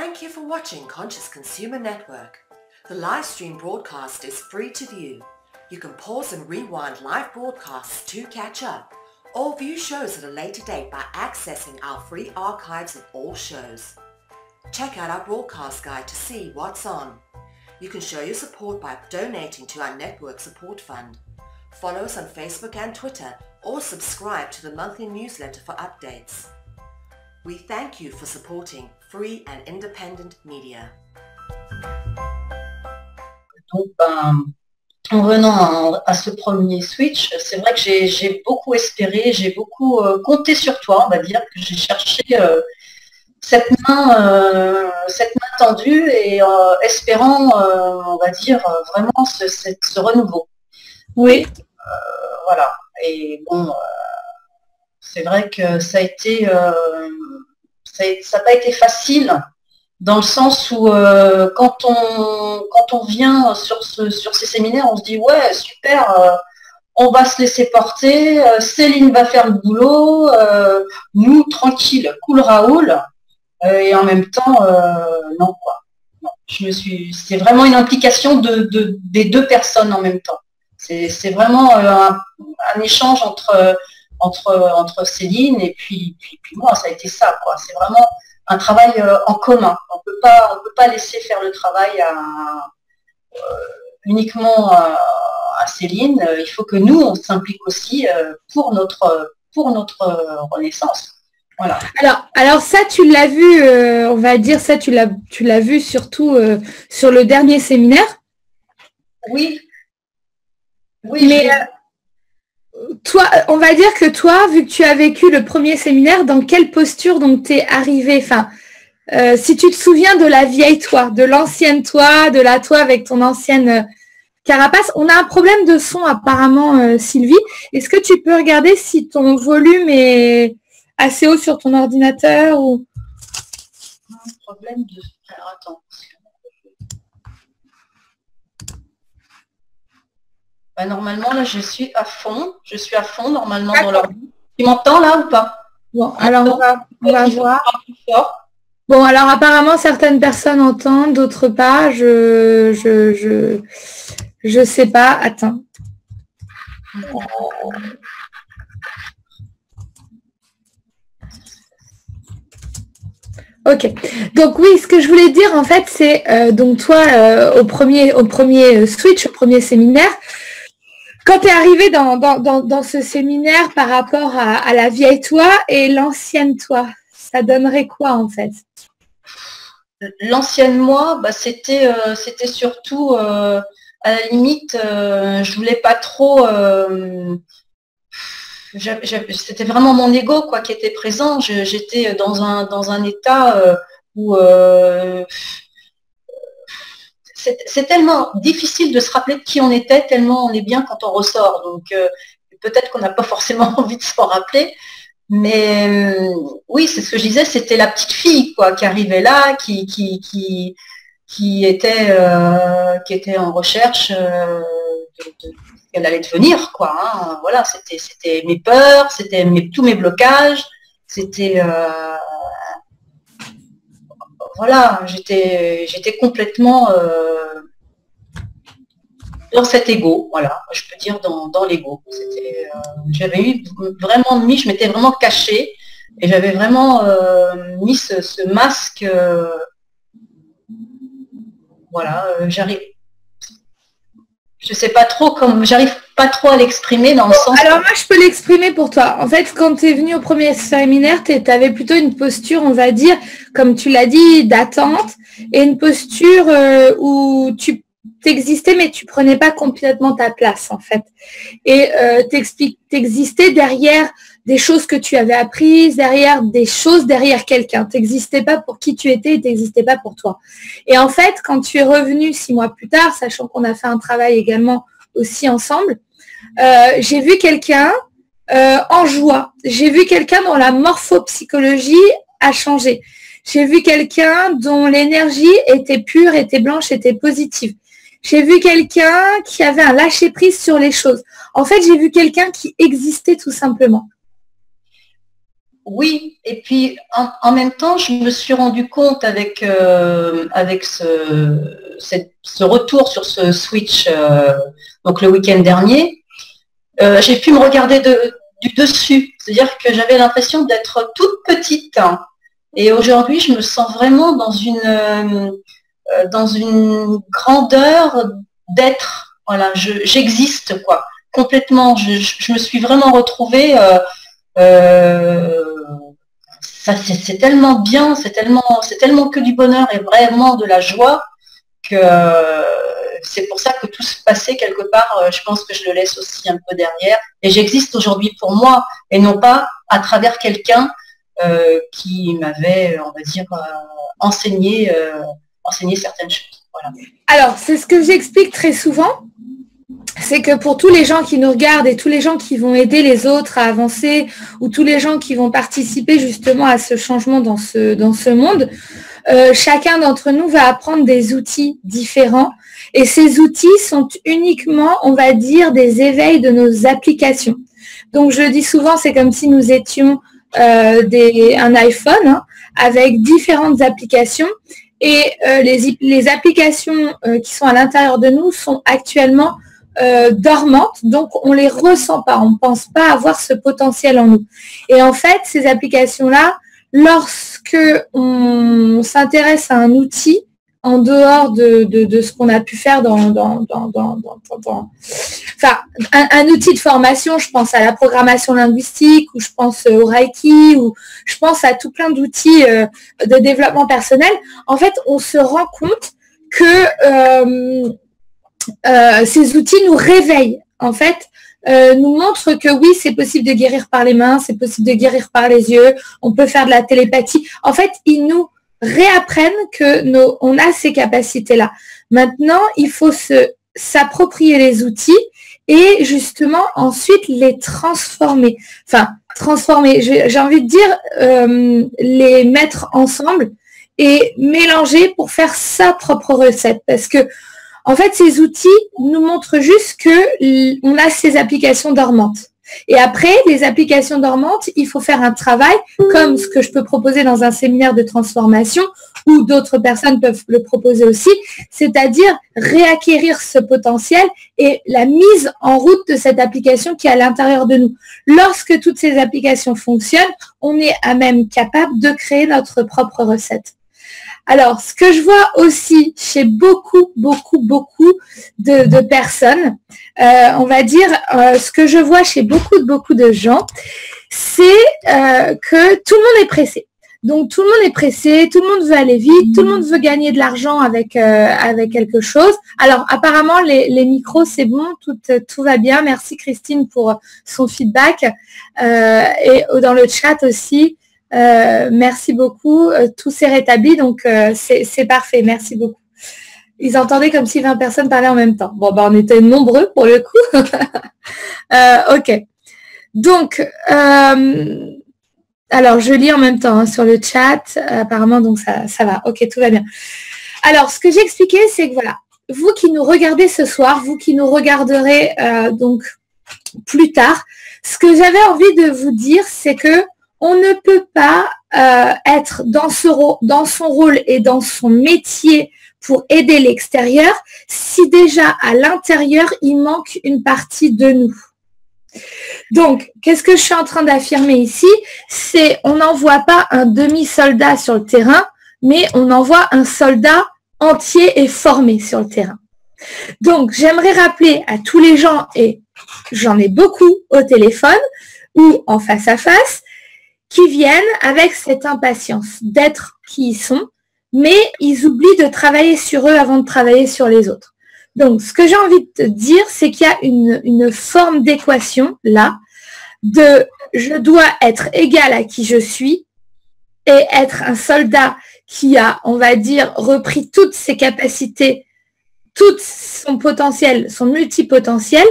Thank you for watching Conscious Consumer Network. The live stream broadcast is free to view. You can pause and rewind live broadcasts to catch up, or view shows at a later date by accessing our free archives of all shows. Check out our broadcast guide to see what's on. You can show your support by donating to our network support fund. Follow us on Facebook and Twitter, or subscribe to the monthly newsletter for updates. We thank you for supporting free and independent media. Donc, en venant à ce premier switch, c'est vrai que j'ai beaucoup espéré, j'ai beaucoup compté sur toi, on va dire, que j'ai cherché cette main tendue et espérant, on va dire, vraiment ce renouveau. Oui. Voilà. Et bon, c'est vrai que ça a été, ça n'a pas été facile, dans le sens où quand on vient sur ces séminaires, on se dit ouais super, on va se laisser porter, Céline va faire le boulot, nous tranquille, cool Raoul, et en même temps non quoi. Non, c'est vraiment une implication des deux personnes en même temps. C'est vraiment un échange entre Céline et puis moi, ça a été ça quoi. C'est vraiment un travail en commun. On peut pas laisser faire le travail uniquement à Céline. Il faut que nous on s'implique aussi pour notre renaissance. Voilà. Alors ça tu l'as vu, on va dire ça tu l'as vu surtout sur le dernier séminaire. Oui. Oui. Mais toi, on va dire que toi, vu que tu as vécu le premier séminaire, dans quelle posture donc t'es arrivé? Enfin, si tu te souviens de la vieille toi, de l'ancienne toi, de la toi avec ton ancienne carapace, on a un problème de son apparemment, Sylvie. Est-ce que tu peux regarder si ton volume est assez haut sur ton ordinateur ou... Un problème de... Alors, attends. Bah, normalement, là, je suis à fond. Je suis à fond, normalement, dans l'ordi. Tu m'entends, là, ou pas? Bon, alors, on va voir. Bon, alors, apparemment, certaines personnes entendent, d'autres pas. Je sais pas. Attends. Ok. Donc oui, ce que je voulais dire en fait, c'est donc toi au premier switch, au premier séminaire, quand tu es arrivé dans ce séminaire par rapport à la vieille toi et l'ancienne toi, ça donnerait quoi en fait? L'ancienne moi, bah, c'était surtout à la limite, je voulais pas trop. C'était vraiment mon ego quoi qui était présent. J'étais dans un état où c'est tellement difficile de se rappeler de qui on était, tellement on est bien quand on ressort. Donc peut-être qu'on n'a pas forcément envie de s'en rappeler. Mais oui, c'est ce que je disais, c'était la petite fille quoi qui arrivait là, qui était en recherche de qu'elle allait devenir quoi. Hein. Voilà, c'était mes peurs, c'était tous mes blocages, c'était voilà, j'étais complètement dans cet ego, voilà, je peux dire dans l'ego. J'avais eu vraiment mis, je m'étais vraiment cachée et j'avais vraiment mis ce masque. Voilà, je sais pas trop j'arrive pas trop à l'exprimer dans le sens. Alors moi je peux l'exprimer pour toi. En fait, quand tu es venu au premier séminaire, tu avais plutôt une posture, on va dire, comme tu l'as dit, d'attente, et une posture où tu t'existais mais tu prenais pas complètement ta place en fait. Et t'existais derrière des choses que tu avais apprises, derrière des choses, derrière quelqu'un. T'existais pas pour qui tu étais et t'existais pas pour toi. Et en fait, quand tu es revenu 6 mois plus tard, sachant qu'on a fait un travail également aussi ensemble, j'ai vu quelqu'un en joie. J'ai vu quelqu'un dont la morphopsychologie a changé. J'ai vu quelqu'un dont l'énergie était pure, était blanche, était positive. J'ai vu quelqu'un qui avait un lâcher-prise sur les choses. En fait, j'ai vu quelqu'un qui existait tout simplement. Oui, et puis en même temps, je me suis rendu compte avec ce retour sur ce switch, donc le week-end dernier, j'ai pu me regarder du dessus. C'est-à-dire que j'avais l'impression d'être toute petite. Hein. Et aujourd'hui, je me sens vraiment dans une grandeur d'être. Voilà, j'existe, quoi. Complètement. Je me suis vraiment retrouvée. Ça, c'est tellement bien, c'est tellement que du bonheur et vraiment de la joie que c'est pour ça que tout se passait quelque part. Je pense que je le laisse aussi un peu derrière. Et j'existe aujourd'hui pour moi et non pas à travers quelqu'un qui m'avait, on va dire, enseigné certaines choses. Voilà. Alors, c'est ce que j'explique très souvent. C'est que pour tous les gens qui nous regardent et tous les gens qui vont aider les autres à avancer ou tous les gens qui vont participer justement à ce changement dans ce monde, chacun d'entre nous va apprendre des outils différents et ces outils sont uniquement, on va dire, des éveils de nos applications. Donc, je le dis souvent, c'est comme si nous étions un iPhone hein, avec différentes applications et les applications qui sont à l'intérieur de nous sont actuellement dormantes, donc on les ressent pas, on ne pense pas avoir ce potentiel en nous. Et en fait, ces applications-là, lorsque on s'intéresse à un outil en dehors de ce qu'on a pu faire enfin, un outil de formation, je pense à la programmation linguistique, ou je pense au Reiki, ou je pense à tout plein d'outils de développement personnel, en fait, on se rend compte que ces outils nous réveillent, en fait, nous montrent que oui, c'est possible de guérir par les mains, c'est possible de guérir par les yeux, on peut faire de la télépathie. En fait, ils nous réapprennent on a ces capacités-là. Maintenant, il faut s'approprier les outils et justement ensuite les transformer. Enfin, transformer, j'ai envie de dire, les mettre ensemble et mélanger pour faire sa propre recette. Parce que en fait, ces outils nous montrent juste qu'on a ces applications dormantes. Et après, les applications dormantes, il faut faire un travail comme ce que je peux proposer dans un séminaire de transformation ou d'autres personnes peuvent le proposer aussi, c'est-à-dire réacquérir ce potentiel et la mise en route de cette application qui est à l'intérieur de nous. Lorsque toutes ces applications fonctionnent, on est à même capable de créer notre propre recette. Alors, ce que je vois aussi chez beaucoup de personnes, on va dire, ce que je vois chez beaucoup de gens, c'est que tout le monde est pressé. Donc, tout le monde est pressé, tout le monde veut aller vite, tout le monde veut gagner de l'argent avec quelque chose. Alors, apparemment, les micros, c'est bon, tout va bien. Merci Christine pour son feedback. Et dans le chat aussi. Merci beaucoup, tout s'est rétabli, donc c'est parfait, merci beaucoup. Ils entendaient comme si 20 personnes parlaient en même temps. Bon, on était nombreux pour le coup. Ok. Donc, alors je lis en même temps hein, sur le chat, apparemment, donc ça va. Ok, tout va bien. Alors, ce que j'ai expliqué, c'est que voilà, vous qui nous regardez ce soir, vous qui nous regarderez donc plus tard, ce que j'avais envie de vous dire, c'est que on ne peut pas être dans son rôle et dans son métier pour aider l'extérieur si déjà à l'intérieur, il manque une partie de nous. Donc, qu'est-ce que je suis en train d'affirmer ici? C'est on n'envoie pas un demi-soldat sur le terrain, mais on envoie un soldat entier et formé sur le terrain. Donc, j'aimerais rappeler à tous les gens, et j'en ai beaucoup au téléphone ou en face à face, qui viennent avec cette impatience d'être qui ils sont, mais ils oublient de travailler sur eux avant de travailler sur les autres. Donc, ce que j'ai envie de te dire, c'est qu'il y a une forme d'équation là, de je dois être égal à qui je suis et être un soldat qui a, on va dire, repris toutes ses capacités, tout son potentiel, son multipotentiel,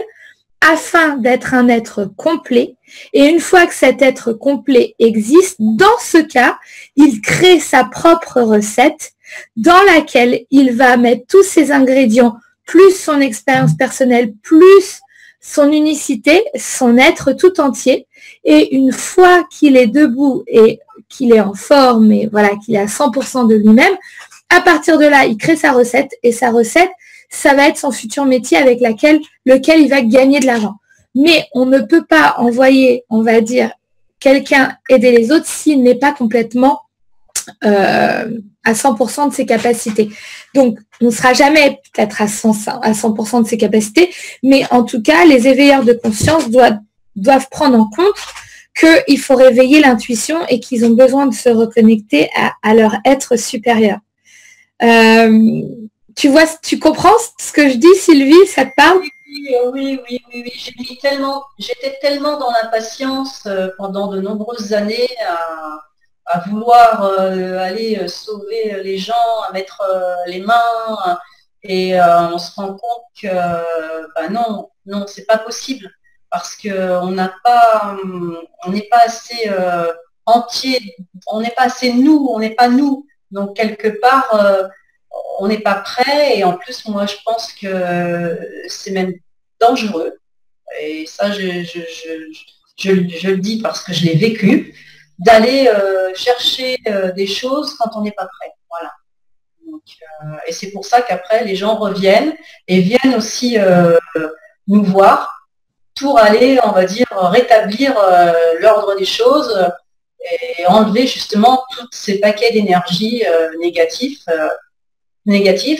afin d'être un être complet. Et une fois que cet être complet existe, dans ce cas, il crée sa propre recette dans laquelle il va mettre tous ses ingrédients, plus son expérience personnelle, plus son unicité, son être tout entier. Et une fois qu'il est debout et qu'il est en forme et voilà, qu'il est à 100% de lui-même, à partir de là, il crée sa recette et sa recette, ça va être son futur métier avec lequel il va gagner de l'argent. Mais on ne peut pas envoyer, on va dire, quelqu'un aider les autres s'il n'est pas complètement à 100% de ses capacités. Donc, on ne sera jamais peut-être à 100% de ses capacités, mais en tout cas, les éveilleurs de conscience doivent prendre en compte qu'il faut réveiller l'intuition et qu'ils ont besoin de se reconnecter à leur être supérieur. Tu comprends ce que je dis, Sylvie? Ça te parle? Oui. J'étais tellement dans l'impatience pendant de nombreuses années à vouloir aller sauver les gens, à mettre les mains, et on se rend compte que non, c'est pas possible, parce qu'on n'est pas assez entier, on n'est pas assez nous, on n'est pas nous. Donc quelque part, on n'est pas prêt, et en plus, moi, je pense que c'est même dangereux. Et ça, je le dis parce que je l'ai vécu, d'aller chercher des choses quand on n'est pas prêt. Voilà. Donc, et c'est pour ça qu'après, les gens reviennent et viennent aussi nous voir pour aller, on va dire, rétablir l'ordre des choses et enlever justement tous ces paquets d'énergie négatifs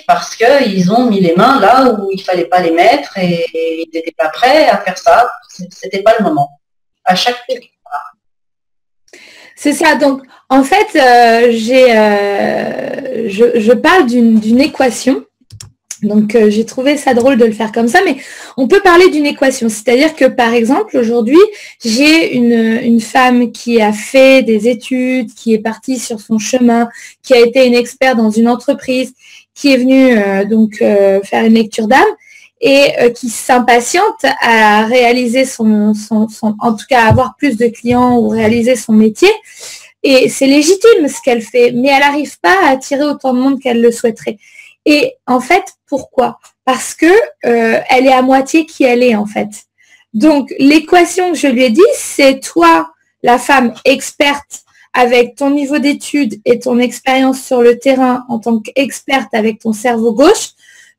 parce qu'ils ont mis les mains là où il ne fallait pas les mettre, et ils n'étaient pas prêts à faire ça. C'était pas le moment. À chaque fois. C'est ça. Donc, en fait, je parle d'une équation. Donc, j'ai trouvé ça drôle de le faire comme ça, mais on peut parler d'une équation. C'est-à-dire que, par exemple, aujourd'hui, j'ai une femme qui a fait des études, qui est partie sur son chemin, qui a été une experte dans une entreprise, qui est venue faire une lecture d'âme et qui s'impatiente à réaliser en tout cas, avoir plus de clients ou réaliser son métier. Et c'est légitime ce qu'elle fait, mais elle n'arrive pas à attirer autant de monde qu'elle le souhaiterait. Et en fait, pourquoi? Parce que elle est à moitié qui elle est, en fait. Donc, l'équation que je lui ai dit, c'est toi, la femme experte, avec ton niveau d'études et ton expérience sur le terrain en tant qu'experte avec ton cerveau gauche,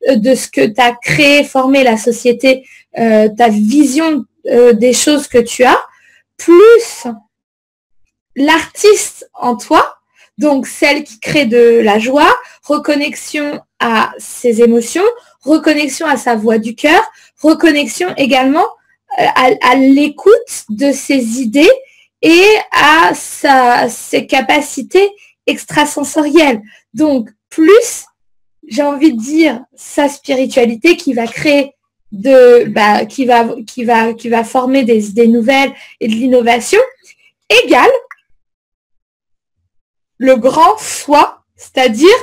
de ce que tu as créé, formé la société, ta vision des choses que tu as, plus l'artiste en toi, donc celle qui crée de la joie, reconnexion à ses émotions, reconnexion à sa voix du cœur, reconnexion également à l'écoute de ses idées et à ses capacités extrasensorielles. Donc, plus, j'ai envie de dire, sa spiritualité qui va créer qui va former des idées nouvelles et de l'innovation, égale le grand soi, c'est-à-dire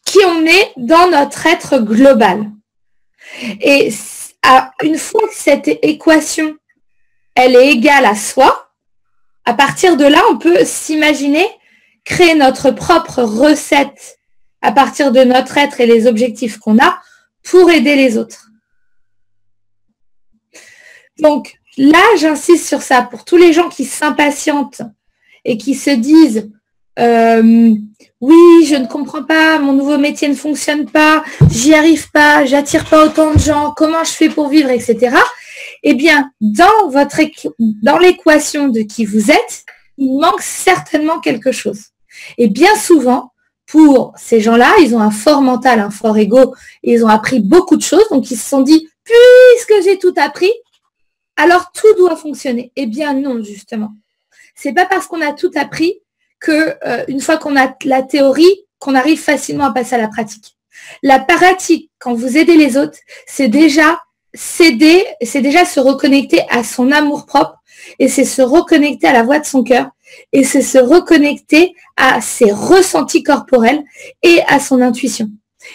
qui on est dans notre être global. Et une fois que cette équation, elle est égale à soi, à partir de là, on peut s'imaginer créer notre propre recette à partir de notre être et les objectifs qu'on a pour aider les autres. Donc là, j'insiste sur ça pour tous les gens qui s'impatientent et qui se disent oui, je ne comprends pas, mon nouveau métier ne fonctionne pas, j'y arrive pas, j'attire pas autant de gens, comment je fais pour vivre, etc. Eh bien, dans l'équation de qui vous êtes, il manque certainement quelque chose. Et bien souvent, pour ces gens-là, ils ont un fort mental, un fort ego, et ils ont appris beaucoup de choses, donc ils se sont dit, puisque j'ai tout appris, alors tout doit fonctionner. Eh bien non, justement. C'est pas parce qu'on a tout appris que une fois qu'on a la théorie, qu'on arrive facilement à passer à la pratique. La pratique, quand vous aidez les autres, c'est déjà se reconnecter à son amour-propre, et c'est se reconnecter à la voix de son cœur, et c'est se reconnecter à ses ressentis corporels et à son intuition.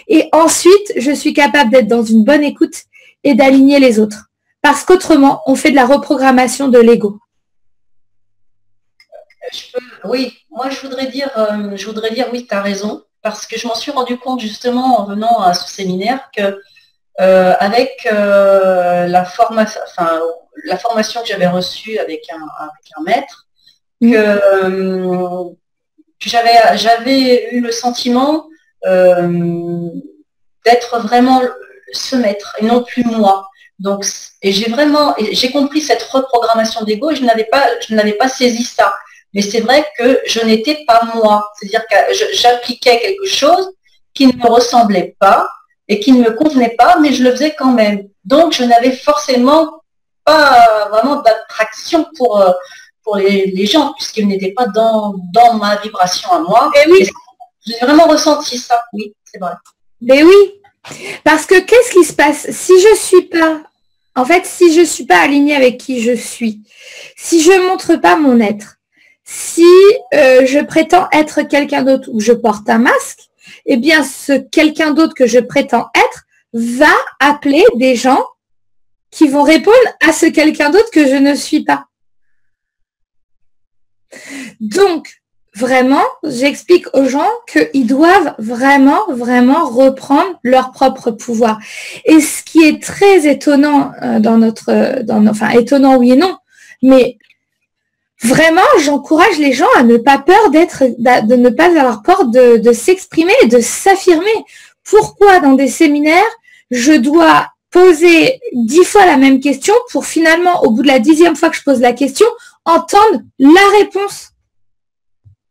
Et ensuite, je suis capable d'être dans une bonne écoute et d'aligner les autres. Parce qu'autrement, on fait de la reprogrammation de l'ego. Oui, moi je voudrais dire oui, tu as raison, parce que je m'en suis rendu compte justement en venant à ce séminaire que avec la formation, enfin la formation que j'avais reçue avec un maître, que j'avais eu le sentiment d'être vraiment ce maître et non plus moi. Donc, et j'ai compris cette reprogrammation d'ego et je n'avais pas saisi ça. Mais c'est vrai que je n'étais pas moi. C'est-à-dire que j'appliquais quelque chose qui ne me ressemblait pas et qui ne me convenait pas, mais je le faisais quand même. Donc, je n'avais forcément pas vraiment d'attraction pour les gens, puisqu'ils n'étaient pas dans ma vibration à moi. Et oui. J'ai vraiment ressenti ça, oui, c'est vrai. Mais oui, parce que qu'est-ce qui se passe si je suis pas alignée avec qui je suis, si je ne montre pas mon être, si je prétends être quelqu'un d'autre ou je porte un masque, eh bien ce quelqu'un d'autre que je prétends être va appeler des gens qui vont répondre à ce quelqu'un d'autre que je ne suis pas. Donc, vraiment, j'explique aux gens qu'ils doivent vraiment, vraiment reprendre leur propre pouvoir. Et ce qui est très étonnant étonnant oui et non, mais vraiment, j'encourage les gens à ne pas peur de ne pas avoir peur de s'exprimer, de s'affirmer. Pourquoi dans des séminaires, je dois poser 10 fois la même question pour finalement, au bout de la 10e fois que je pose la question, entendre la réponse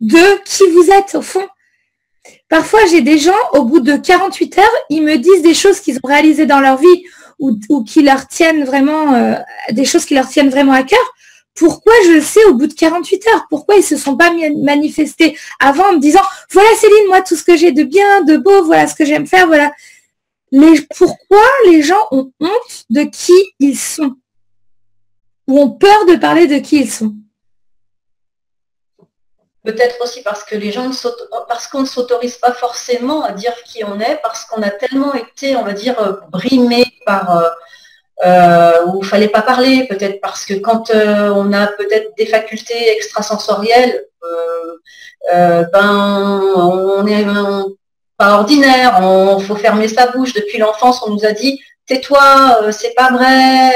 de qui vous êtes au fond. Parfois, j'ai des gens, au bout de 48 heures, ils me disent des choses qu'ils ont réalisées dans leur vie ou qui leur tiennent vraiment, des choses qui leur tiennent vraiment à cœur. Pourquoi je le sais au bout de 48 heures? Pourquoi ils ne se sont pas manifestés avant en me disant « Voilà Céline, moi tout ce que j'ai de bien, de beau, voilà ce que j'aime faire, voilà. » Pourquoi les gens ont honte de qui ils sont? Ou ont peur de parler de qui ils sont? Peut-être aussi parce que les gens parce qu'on ne s'autorise pas forcément à dire qui on est, parce qu'on a tellement été, on va dire, brimé par où il ne fallait pas parler, peut-être parce que quand on a peut-être des facultés extrasensorielles, on est pas ordinaire, il faut fermer sa bouche. Depuis l'enfance, on nous a dit tais-toi, c'est pas vrai,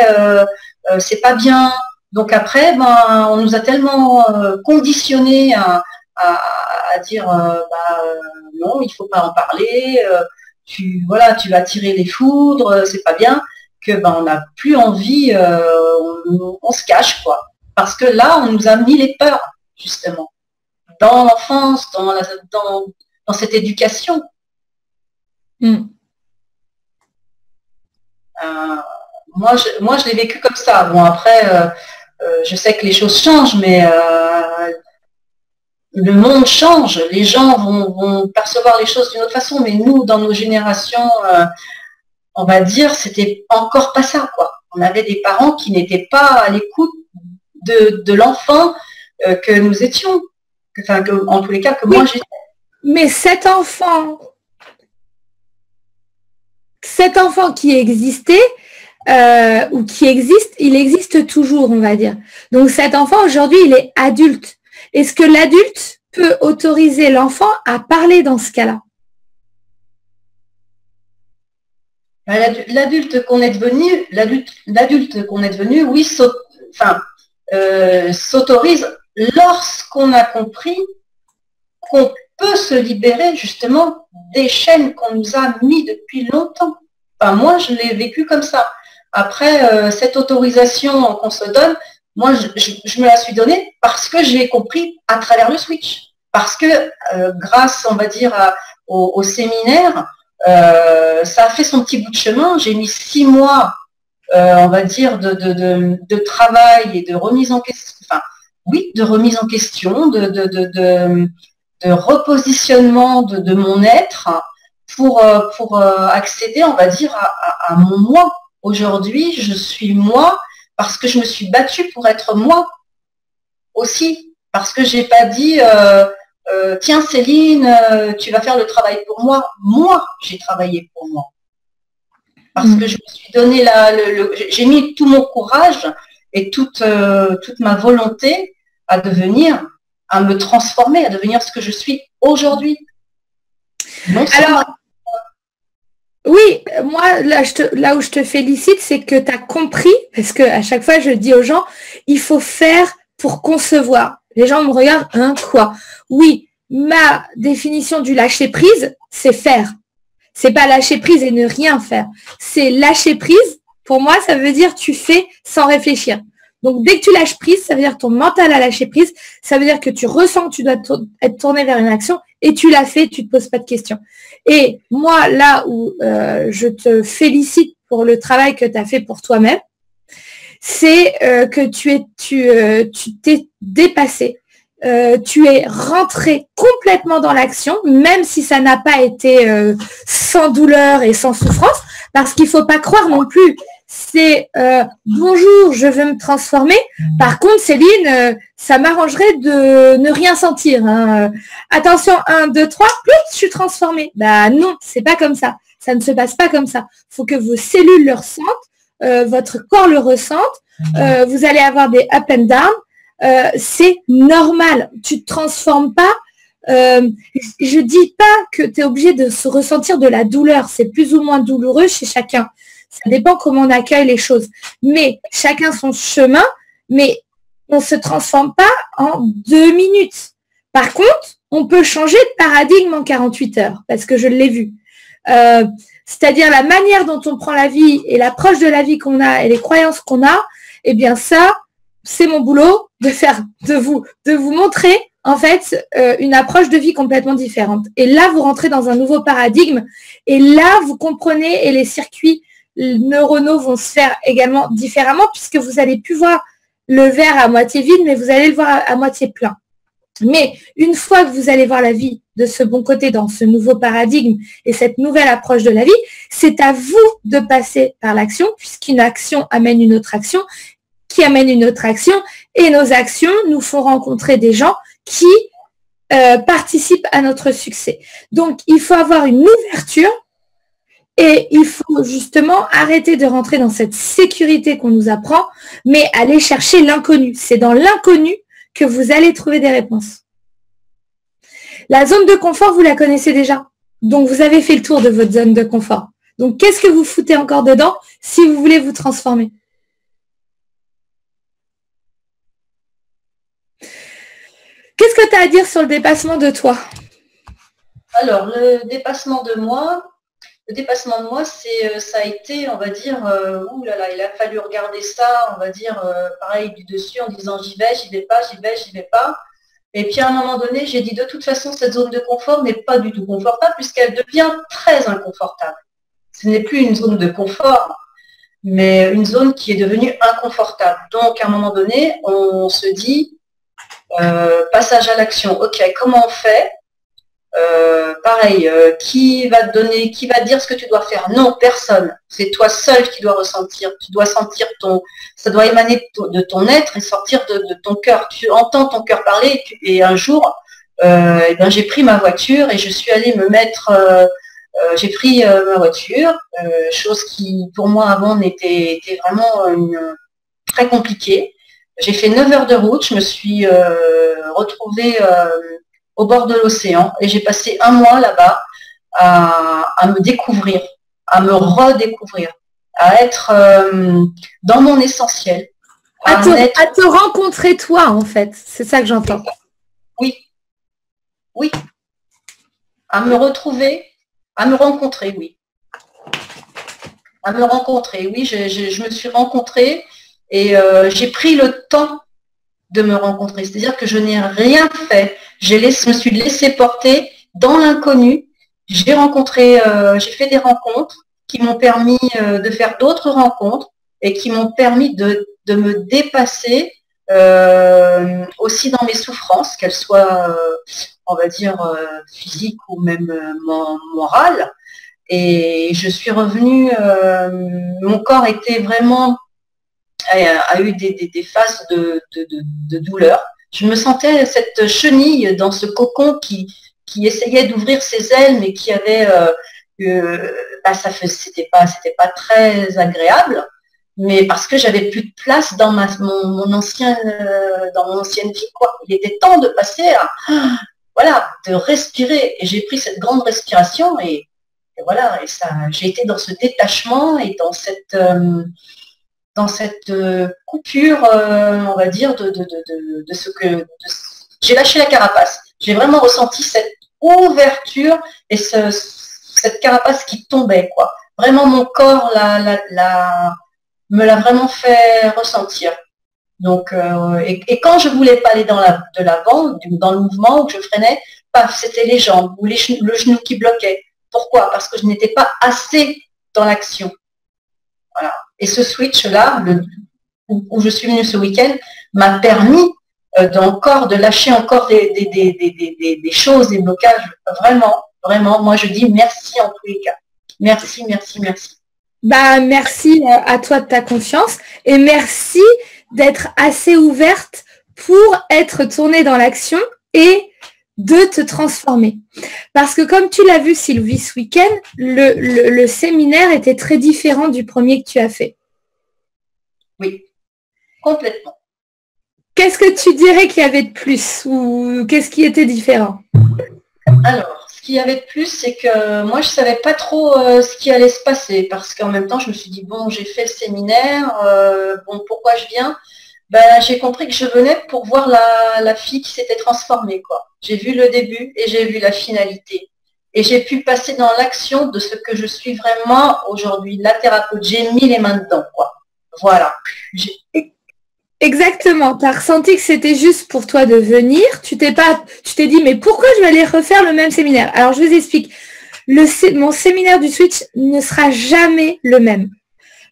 c'est pas bien. Donc après, on nous a tellement conditionnés à dire non, il ne faut pas en parler, tu vas tirer les foudres, c'est pas bien, que on n'a plus envie, on se cache quoi. Parce que là, on nous a mis les peurs, justement, dans l'enfance, dans cette éducation. Moi, je l'ai vécu comme ça. Bon, après, je sais que les choses changent, mais le monde change. Les gens vont percevoir les choses d'une autre façon. Mais nous, dans nos générations, on va dire, c'était encore pas ça, quoi. On avait des parents qui n'étaient pas à l'écoute de l'enfant que nous étions. En tous les cas, que moi, j'étais. Mais cet enfant qui existait, ou qui existe, il existe toujours, on va dire. Donc cet enfant, aujourd'hui, il est adulte. Est-ce que l'adulte peut autoriser l'enfant à parler dans ce cas-là? L'adulte qu'on est devenu, oui, s'autorise lorsqu'on a compris qu'on peut se libérer justement des chaînes qu'on nous a mis depuis longtemps. Enfin, moi, je l'ai vécu comme ça. Après, cette autorisation qu'on se donne, moi, je me la suis donnée parce que j'ai compris à travers le switch. Parce que grâce, on va dire, au séminaire, ça a fait son petit bout de chemin. J'ai mis 6 mois, on va dire, de travail et de remise en question. Enfin, oui, de remise en question, de repositionnement de mon être pour accéder, on va dire, à mon moi. Aujourd'hui, je suis moi parce que je me suis battue pour être moi aussi. Parce que j'ai pas dit tiens Céline, tu vas faire le travail pour moi. Moi, j'ai travaillé pour moi. Parce que je me suis donné j'ai mis tout mon courage et toute ma volonté à me transformer, à devenir ce que je suis aujourd'hui. Oui, moi, là où je te félicite, c'est que tu as compris, parce que à chaque fois, je dis aux gens, il faut faire pour concevoir. Les gens me regardent, hein, quoi? Oui, ma définition du lâcher prise, c'est faire. C'est pas lâcher prise et ne rien faire. C'est lâcher prise. Pour moi, ça veut dire tu fais sans réfléchir. Donc, dès que tu lâches prise, ça veut dire que ton mental a lâché prise. Ça veut dire que tu ressens que tu dois être tourné vers une action et tu l'as fait, tu ne te poses pas de questions. Et moi, là où je te félicite pour le travail que tu as fait pour toi-même, c'est que tu t'es dépassé. Tu es rentré complètement dans l'action, même si ça n'a pas été sans douleur et sans souffrance, parce qu'il ne faut pas croire non plus. C'est bonjour, je veux me transformer. Par contre, Céline, ça m'arrangerait de ne rien sentir. Hein. Attention, 1, 2, 3, je suis transformée. Bah non, c'est pas comme ça. Ça ne se passe pas comme ça. Il faut que vos cellules le ressentent, votre corps le ressente. Vous allez avoir des up and down. C'est normal. Tu ne te transformes pas. Je dis pas que tu es obligé de se ressentir de la douleur. C'est plus ou moins douloureux chez chacun. Ça dépend comment on accueille les choses. Mais chacun son chemin, mais on ne se transforme pas en 2 minutes. Par contre, on peut changer de paradigme en 48 heures, parce que je l'ai vu. C'est-à-dire la manière dont on prend la vie et l'approche de la vie qu'on a et les croyances qu'on a, eh bien ça, c'est mon boulot de vous montrer en fait une approche de vie complètement différente. Et là, vous rentrez dans un nouveau paradigme et là, vous comprenez et les circuits neuronaux vont se faire également différemment puisque vous allez plus voir le verre à moitié vide, mais vous allez le voir à moitié plein. Mais une fois que vous allez voir la vie de ce bon côté dans ce nouveau paradigme et cette nouvelle approche de la vie, c'est à vous de passer par l'action puisqu'une action amène une autre action qui amène une autre action et nos actions nous font rencontrer des gens qui participent à notre succès. Donc, il faut avoir une ouverture et il faut justement arrêter de rentrer dans cette sécurité qu'on nous apprend, mais aller chercher l'inconnu. C'est dans l'inconnu que vous allez trouver des réponses. La zone de confort, vous la connaissez déjà. Donc, vous avez fait le tour de votre zone de confort. Donc, qu'est-ce que vous foutez encore dedans si vous voulez vous transformer? Qu'est-ce que tu as à dire sur le dépassement de toi? Alors, le dépassement de moi, ça a été, on va dire, il a fallu regarder ça, on va dire, pareil, du dessus, en disant j'y vais pas, j'y vais pas. Et puis à un moment donné, j'ai dit de toute façon, cette zone de confort n'est pas du tout confortable puisqu'elle devient très inconfortable. Ce n'est plus une zone de confort, mais une zone qui est devenue inconfortable. Donc à un moment donné, on se dit, passage à l'action, ok, comment on fait? Pareil, qui va te dire ce que tu dois faire? Non, personne. C'est toi seul qui dois ressentir. Tu dois sentir ça doit émaner de ton être et sortir de ton cœur. Tu entends ton cœur parler et un jour, j'ai pris ma voiture et je suis allée me mettre. J'ai pris ma voiture, chose qui pour moi avant était vraiment très compliquée. J'ai fait 9 heures de route. Je me suis retrouvée au bord de l'océan et j'ai passé un mois là-bas à me découvrir, à me redécouvrir, à être dans mon essentiel. À te rencontrer toi en fait, c'est ça que j'entends. Oui. À me retrouver, à me rencontrer, oui. À me rencontrer, oui, je me suis rencontrée et j'ai pris le temps de me rencontrer. C'est-à-dire que je n'ai rien fait. Je me suis laissée porter dans l'inconnu. J'ai fait des rencontres qui m'ont permis de faire d'autres rencontres et qui m'ont permis de me dépasser aussi dans mes souffrances, qu'elles soient, on va dire, physiques ou même morales. Et je suis revenue, mon corps était vraiment a eu des phases de douleur. Je me sentais cette chenille dans ce cocon qui essayait d'ouvrir ses ailes, mais qui avait, c'était pas très agréable, mais parce que j'avais plus de place dans mon ancienne vie, quoi. Il était temps de passer de respirer. Et j'ai pris cette grande respiration et voilà, et ça, j'ai été dans ce détachement et dans cette coupure, on va dire, de ce que... j'ai lâché la carapace. J'ai vraiment ressenti cette ouverture et cette carapace qui tombait, quoi. Vraiment, mon corps me l'a vraiment fait ressentir. Donc, et quand je voulais pas aller de l'avant, dans le mouvement, où je freinais, paf, c'était les jambes ou le genou qui bloquait. Pourquoi? Parce que je n'étais pas assez dans l'action. Voilà. Et ce switch-là, où je suis venue ce week-end, m'a permis de lâcher encore des choses, des blocages. Vraiment, vraiment, moi je dis merci en tous les cas. Merci, merci, merci. Bah, merci à toi de ta confiance et merci d'être assez ouverte pour être tournée dans l'action et de te transformer. Parce que comme tu l'as vu, Sylvie, ce week-end, le séminaire était très différent du premier que tu as fait. Oui, complètement. Qu'est-ce que tu dirais qu'il y avait de plus ou qu'est-ce qui était différent? Alors, ce qu'il y avait de plus, c'est que moi, je ne savais pas trop ce qui allait se passer parce qu'en même temps, je me suis dit, bon, j'ai fait le séminaire, bon, pourquoi je viens? Ben, j'ai compris que je venais pour voir la fille qui s'était transformée, quoi. J'ai vu le début et j'ai vu la finalité. Et j'ai pu passer dans l'action de ce que je suis vraiment aujourd'hui, la thérapeute. J'ai mis les mains dedans, quoi. Voilà. Exactement. Tu as ressenti que c'était juste pour toi de venir. Tu t'es dit, mais pourquoi je vais aller refaire le même séminaire? Alors, je vous explique. Mon séminaire du Switch ne sera jamais le même.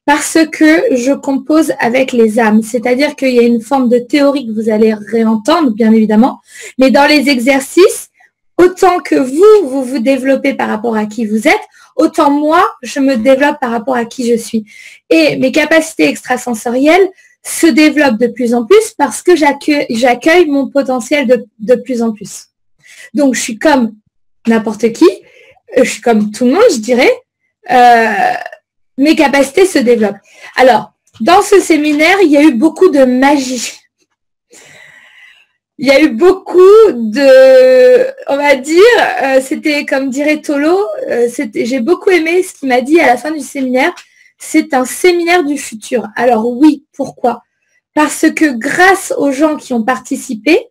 Parce que je compose avec les âmes. C'est-à-dire qu'il y a une forme de théorie que vous allez réentendre, bien évidemment. Mais dans les exercices, autant que vous développez par rapport à qui vous êtes, autant moi, je me développe par rapport à qui je suis. Et mes capacités extrasensorielles se développent de plus en plus parce que j'accueille mon potentiel de plus en plus. Donc, je suis comme n'importe qui, je suis comme tout le monde, je dirais. Mes capacités se développent. Alors, dans ce séminaire, il y a eu beaucoup de magie. Il y a eu beaucoup de, on va dire, c'était comme dirait Tolo, j'ai beaucoup aimé ce qu'il m'a dit à la fin du séminaire, c'est un séminaire du futur. Alors oui, pourquoi? Parce que grâce aux gens qui ont participé,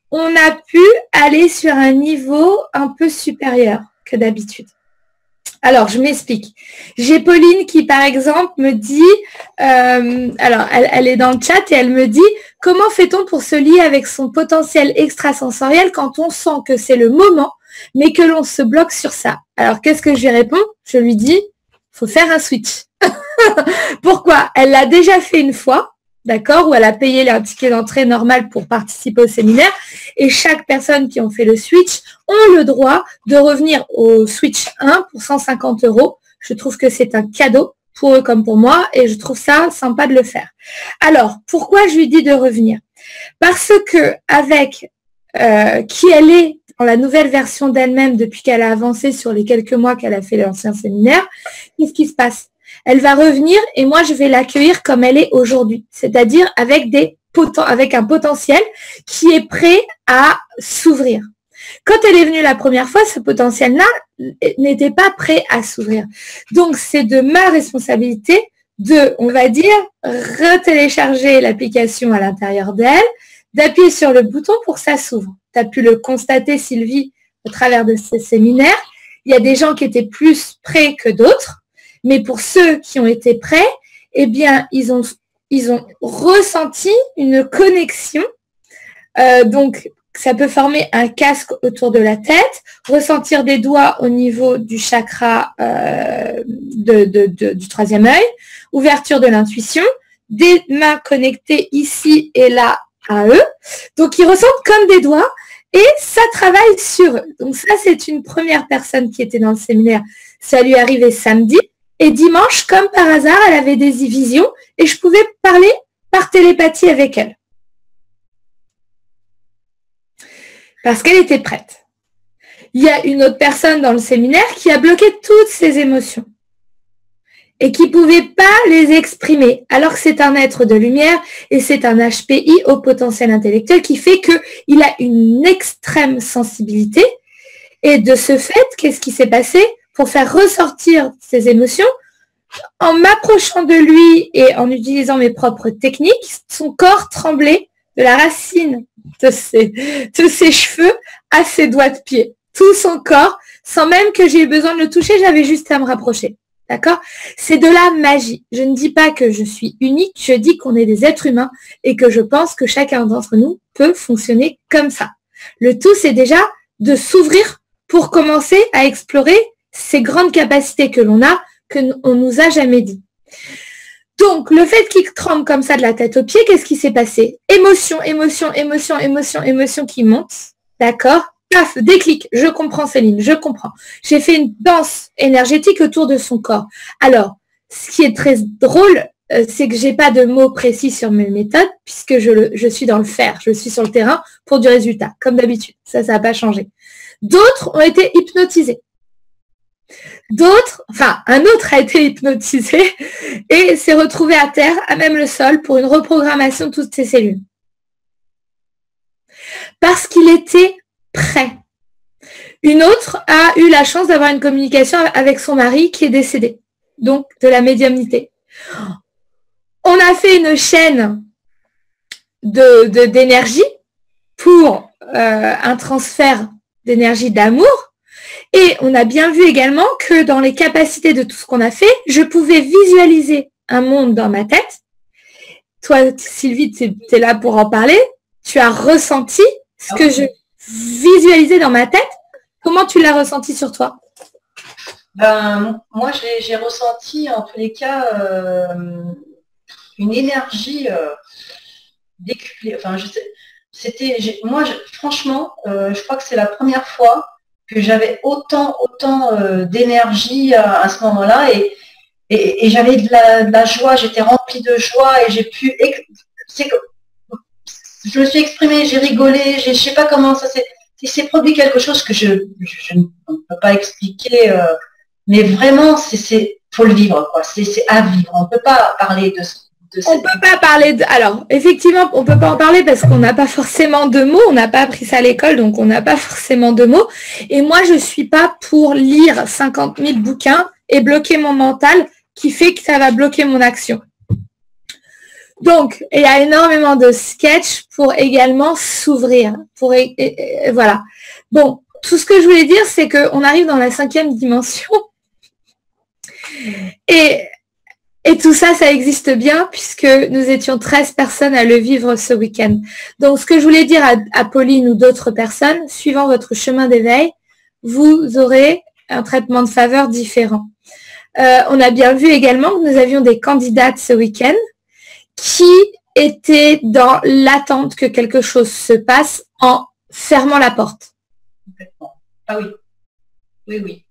on a pu aller sur un niveau un peu supérieur que d'habitude. Alors, je m'explique. J'ai Pauline qui, par exemple, me dit, alors, elle est dans le chat et elle me dit, comment fait-on pour se lier avec son potentiel extrasensoriel quand on sent que c'est le moment, mais que l'on se bloque sur ça? Alors, qu'est-ce que je lui réponds? Je lui dis, faut faire un switch. Pourquoi? Elle l'a déjà fait une fois, d'accord, où elle a payé un ticket d'entrée normal pour participer au séminaire, et chaque personne qui ont fait le switch ont le droit de revenir au switch 1 pour 150 €. Je trouve que c'est un cadeau pour eux comme pour moi, et je trouve ça sympa de le faire. Alors, pourquoi je lui dis de revenir? Parce que avec qui elle est dans la nouvelle version d'elle-même depuis qu'elle a avancé sur les quelques mois qu'elle a fait l'ancien séminaire, qu'est-ce qui se passe? Elle va revenir et moi, je vais l'accueillir comme elle est aujourd'hui, c'est-à-dire avec un potentiel qui est prêt à s'ouvrir. Quand elle est venue la première fois, ce potentiel-là n'était pas prêt à s'ouvrir. Donc, c'est de ma responsabilité de, on va dire, retélécharger l'application à l'intérieur d'elle, d'appuyer sur le bouton pour que ça s'ouvre. Tu as pu le constater, Sylvie, au travers de ce séminaire. Il y a des gens qui étaient plus prêts que d'autres. Mais pour ceux qui ont été prêts, eh bien, ils ont ressenti une connexion. Donc, ça peut former un casque autour de la tête, ressentir des doigts au niveau du chakra du troisième œil, ouverture de l'intuition, des mains connectées ici et là à eux. Donc, ils ressentent comme des doigts et ça travaille sur eux. Donc, ça, c'est une première personne qui était dans le séminaire. Ça lui est arrivé samedi. Et dimanche, comme par hasard, elle avait des visions et je pouvais parler par télépathie avec elle. Parce qu'elle était prête. Il y a une autre personne dans le séminaire qui a bloqué toutes ses émotions et qui ne pouvait pas les exprimer, alors que c'est un être de lumière et c'est un HPI au potentiel intellectuel qui fait qu'il a une extrême sensibilité. Et de ce fait, qu'est-ce qui s'est passé? pour faire ressortir ses émotions, en m'approchant de lui et en utilisant mes propres techniques, son corps tremblait de la racine de ses cheveux à ses doigts de pied. Tout son corps, sans même que j'ai eu besoin de le toucher, j'avais juste à me rapprocher. D'accord? C'est de la magie. Je ne dis pas que je suis unique, je dis qu'on est des êtres humains et que je pense que chacun d'entre nous peut fonctionner comme ça. Le tout, c'est déjà de s'ouvrir pour commencer à explorer ces grandes capacités que l'on a, qu'on nous a jamais dit. Donc, le fait qu'il tremble comme ça de la tête aux pieds, qu'est-ce qui s'est passé? Émotion qui monte. D'accord? Paf, déclic. Je comprends, Céline, je comprends. J'ai fait une danse énergétique autour de son corps. Alors, ce qui est très drôle, c'est que j'ai pas de mots précis sur mes méthodes puisque je suis dans le faire. Je suis sur le terrain pour du résultat, comme d'habitude. Ça n'a pas changé. D'autres ont été hypnotisés. Un autre a été hypnotisé et s'est retrouvé à terre, à même le sol, pour une reprogrammation de toutes ses cellules. Parce qu'il était prêt. Une autre a eu la chance d'avoir une communication avec son mari qui est décédé, donc de la médiumnité. On a fait une chaîne d'énergie pour un transfert d'énergie d'amour. Et on a bien vu également que dans les capacités de tout ce qu'on a fait, je pouvais visualiser un monde dans ma tête. Toi, Sylvie, tu es là pour en parler. Tu as ressenti ce que je visualisais dans ma tête. Comment tu l'as ressenti sur toi? Moi, j'ai ressenti en tous les cas une énergie décuplée. Enfin, franchement, je crois que c'est la première fois que j'avais autant d'énergie à ce moment-là et j'avais de la joie, j'étais remplie de joie et j'ai pu, je me suis exprimée, j'ai rigolé, je ne sais pas comment ça s'est produit quelque chose que je ne peux pas expliquer, mais vraiment, faut le vivre, quoi. C'est à vivre, on ne peut pas parler de on ne peut pas parler alors effectivement on ne peut pas en parler parce qu'on n'a pas forcément de mots, on n'a pas appris ça à l'école, donc on n'a pas forcément de mots. Et moi je ne suis pas pour lire 50 000 bouquins et bloquer mon mental qui fait que ça va bloquer mon action. Donc il y a énormément de sketchs pour également s'ouvrir. Voilà. Bon, tout ce que je voulais dire, c'est qu'on arrive dans la 5e dimension et tout ça, ça existe bien puisque nous étions 13 personnes à le vivre ce week-end. Donc, ce que je voulais dire à Pauline ou d'autres personnes, suivant votre chemin d'éveil, vous aurez un traitement de faveur différent. On a bien vu également que nous avions des candidates ce week-end qui étaient dans l'attente que quelque chose se passe en fermant la porte. Complètement. Ah oui. Oui.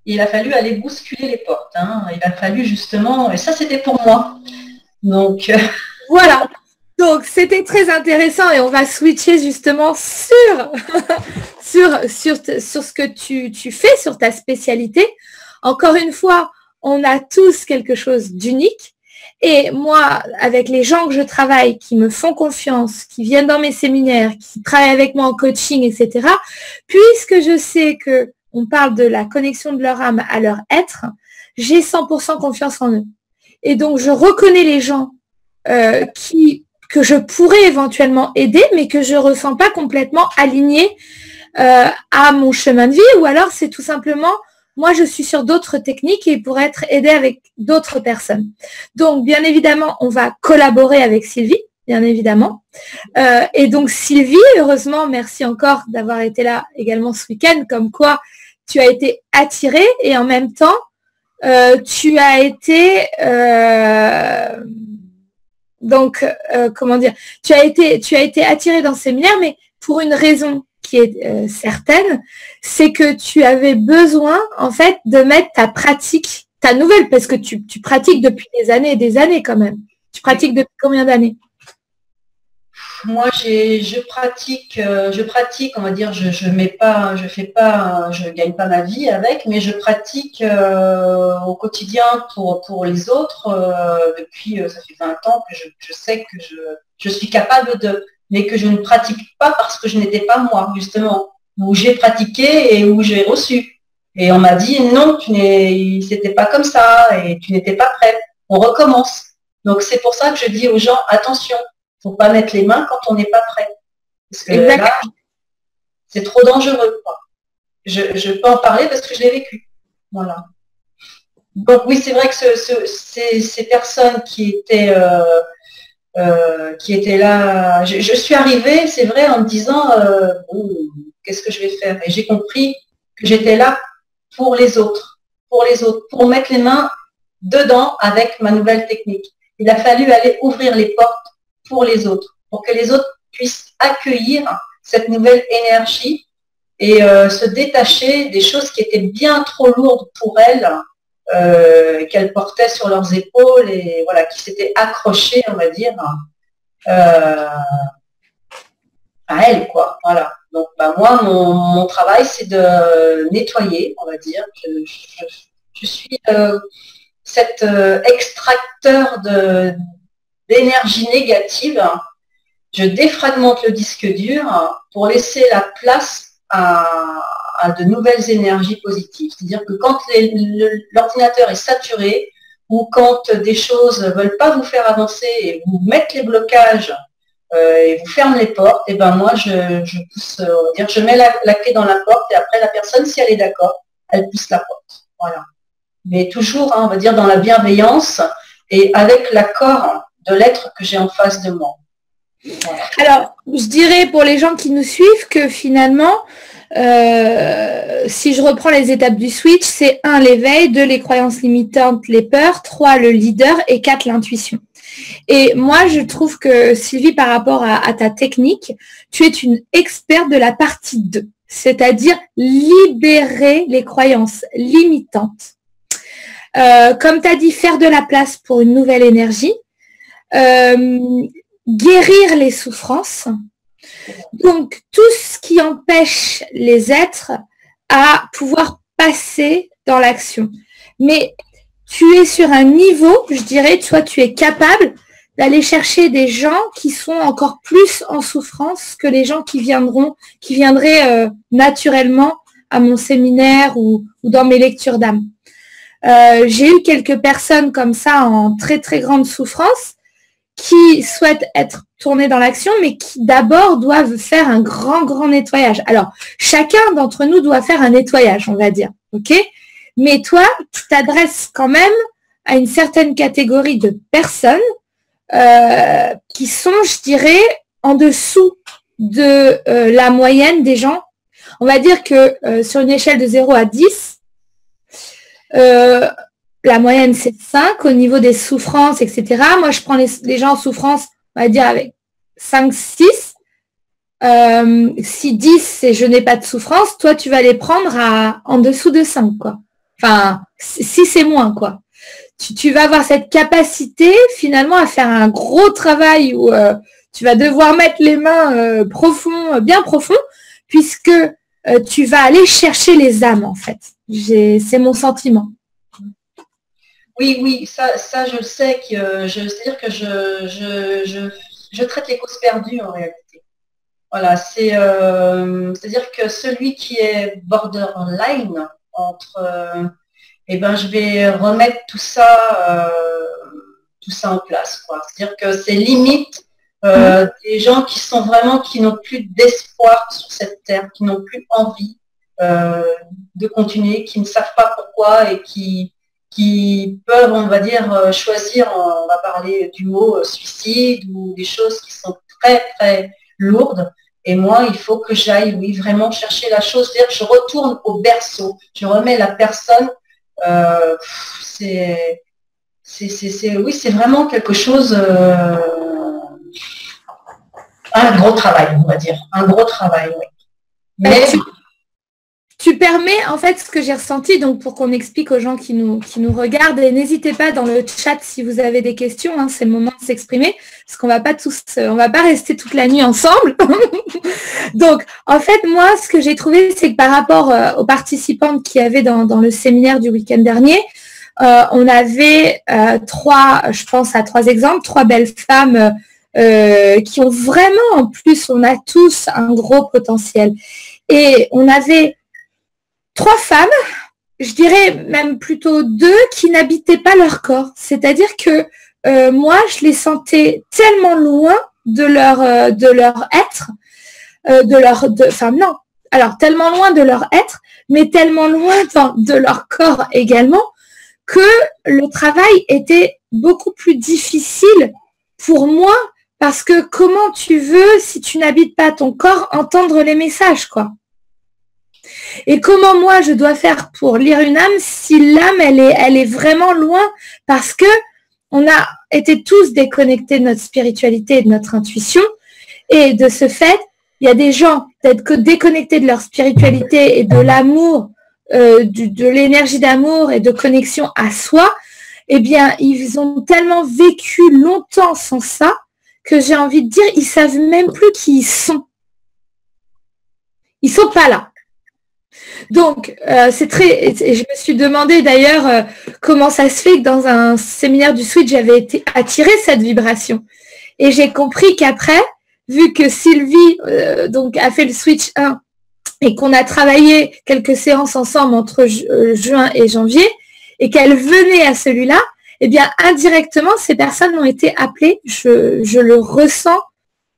Il a fallu aller bousculer les portes. Hein. Il a fallu justement, et ça c'était pour moi. Donc voilà. Donc c'était très intéressant et on va switcher justement sur ce que tu fais, sur ta spécialité. Encore une fois, on a tous quelque chose d'unique. Et moi, avec les gens que je travaille, qui me font confiance, qui viennent dans mes séminaires, qui travaillent avec moi en coaching, etc., puisque je sais que on parle de la connexion de leur âme à leur être, j'ai 100% confiance en eux. Et donc, je reconnais les gens que je pourrais éventuellement aider, mais que je ne ressens pas complètement alignés à mon chemin de vie, ou alors c'est tout simplement, moi, je suis sur d'autres techniques et pour être aidée avec d'autres personnes. Donc, bien évidemment, on va collaborer avec Sylvie, bien évidemment. Et donc, Sylvie, heureusement, merci encore d'avoir été là également ce week-end, comme quoi tu as été attirée et en même temps, tu as été tu as été attirée dans ce séminaire, mais pour une raison qui est certaine, c'est que tu avais besoin en fait de mettre ta pratique, ta nouvelle, parce que tu pratiques depuis des années et des années quand même. Tu pratiques depuis combien d'années? Moi, je pratique, on va dire, je gagne pas ma vie avec, mais je pratique au quotidien pour les autres depuis, ça fait 20 ans que je sais que je suis capable mais que je ne pratique pas parce que je n'étais pas moi, justement, où j'ai pratiqué et où j'ai reçu. Et on m'a dit, non, c'était pas comme ça et tu n'étais pas prête. On recommence. Donc, c'est pour ça que je dis aux gens, attention, il ne faut pas mettre les mains quand on n'est pas prêt. Parce que là, c'est trop dangereux, quoi. Je peux en parler parce que je l'ai vécu. Voilà. Donc, oui, c'est vrai que ces personnes qui étaient là, je suis arrivée, c'est vrai, en me disant, qu'est-ce que je vais faire? Et j'ai compris que j'étais là pour les autres, pour mettre les mains dedans avec ma nouvelle technique. Il a fallu aller ouvrir les portes pour les autres, pour que les autres puissent accueillir cette nouvelle énergie et se détacher des choses qui étaient bien trop lourdes pour elles, qu'elles portaient sur leurs épaules et voilà, qui s'étaient accrochées, on va dire, à elles, quoi. Voilà. Donc, moi, mon travail, c'est de nettoyer, on va dire. Je suis cet extracteur d'énergie négative. Je défragmente le disque dur pour laisser la place à de nouvelles énergies positives. C'est-à-dire que quand l'ordinateur est saturé ou quand des choses ne veulent pas vous faire avancer et vous mettent les blocages et vous ferment les portes, et ben moi je pousse, on va dire, je mets la clé dans la porte et après la personne, si elle est d'accord, elle pousse la porte. Voilà. Mais toujours, on va dire, dans la bienveillance et avec l'accord de l'être que j'ai en face de moi. Voilà. Alors, je dirais pour les gens qui nous suivent que finalement, si je reprends les étapes du switch, c'est 1, l'éveil, 2, les croyances limitantes, les peurs, 3, le leader et 4, l'intuition. Et moi, je trouve que Sylvie, par rapport à ta technique, tu es une experte de la partie 2, c'est-à-dire libérer les croyances limitantes. Comme tu as dit, faire de la place pour une nouvelle énergie, guérir les souffrances, donc tout ce qui empêche les êtres à pouvoir passer dans l'action. Mais tu es sur un niveau, je dirais, toi tu es capable d'aller chercher des gens qui sont encore plus en souffrance que les gens qui viendraient naturellement à mon séminaire ou dans mes lectures d'âme. J'ai eu quelques personnes comme ça en très très grande souffrance qui souhaitent être tournées dans l'action, mais qui d'abord doivent faire un grand nettoyage. Alors, chacun d'entre nous doit faire un nettoyage, on va dire, ok? Mais toi, tu t'adresses quand même à une certaine catégorie de personnes qui sont, je dirais, en dessous de la moyenne des gens. On va dire que sur une échelle de 0 à 10, la moyenne, c'est 5 au niveau des souffrances, etc. Moi, je prends les gens en souffrance, on va dire, avec 5, 6. Si 10, c'est je n'ai pas de souffrance, toi, tu vas les prendre en dessous de 5, quoi. Enfin, 6 c'est moins, quoi. Tu vas avoir cette capacité, finalement, à faire un gros travail où tu vas devoir mettre les mains bien profond, puisque tu vas aller chercher les âmes, en fait. C'est mon sentiment. Oui, ça je sais que c'est-à-dire que je traite les causes perdues en réalité. Voilà, c'est-à-dire que celui qui est borderline entre je vais remettre tout ça en place, quoi. C'est-à-dire que c'est limite des gens qui n'ont plus d'espoir sur cette terre, qui n'ont plus envie de continuer, qui ne savent pas pourquoi et qui peuvent, on va dire, choisir, on va parler du mot suicide ou des choses qui sont très, très lourdes. Et moi, il faut que j'aille, oui, vraiment chercher la chose. C'est-à-dire que je retourne au berceau. Je remets la personne. Oui, c'est vraiment quelque chose, un gros travail, on va dire. Un gros travail, oui. Mais tu permets, en fait, ce que j'ai ressenti, donc pour qu'on explique aux gens qui nous regardent, et n'hésitez pas dans le chat si vous avez des questions, hein, c'est le moment de s'exprimer, parce qu'on va pas rester toute la nuit ensemble. Donc, en fait, moi, ce que j'ai trouvé, c'est que par rapport aux participantes qu'il y avait dans le séminaire du week-end dernier, on avait je pense à 3 exemples, 3 belles femmes qui ont vraiment, en plus, on a tous un gros potentiel. Et on avait 3 femmes je dirais même plutôt 2 qui n'habitaient pas leur corps. C'est-à-dire que moi, je les sentais tellement loin de leur être, tellement loin de leur être, mais tellement loin de leur corps également, que le travail était beaucoup plus difficile pour moi, parce que comment tu veux, si tu n'habites pas ton corps, entendre les messages, quoi. Et comment moi je dois faire pour lire une âme si l'âme elle est vraiment loin, parce que on a été tous déconnectés de notre spiritualité et de notre intuition, et de ce fait, il y a des gens d'être déconnectés de leur spiritualité et de l'amour, de l'énergie d'amour et de connexion à soi. Eh bien, ils ont tellement vécu longtemps sans ça que j'ai envie de dire, ils savent même plus qui ils sont. Ils sont pas là. Donc, je me suis demandé d'ailleurs comment ça se fait que dans un séminaire du Switch, j'avais été attirée cette vibration. Et j'ai compris qu'après, vu que Sylvie donc a fait le Switch 1 et qu'on a travaillé quelques séances ensemble entre juin et janvier, et qu'elle venait à celui-là, eh bien, indirectement, ces personnes ont été appelées. Je le ressens,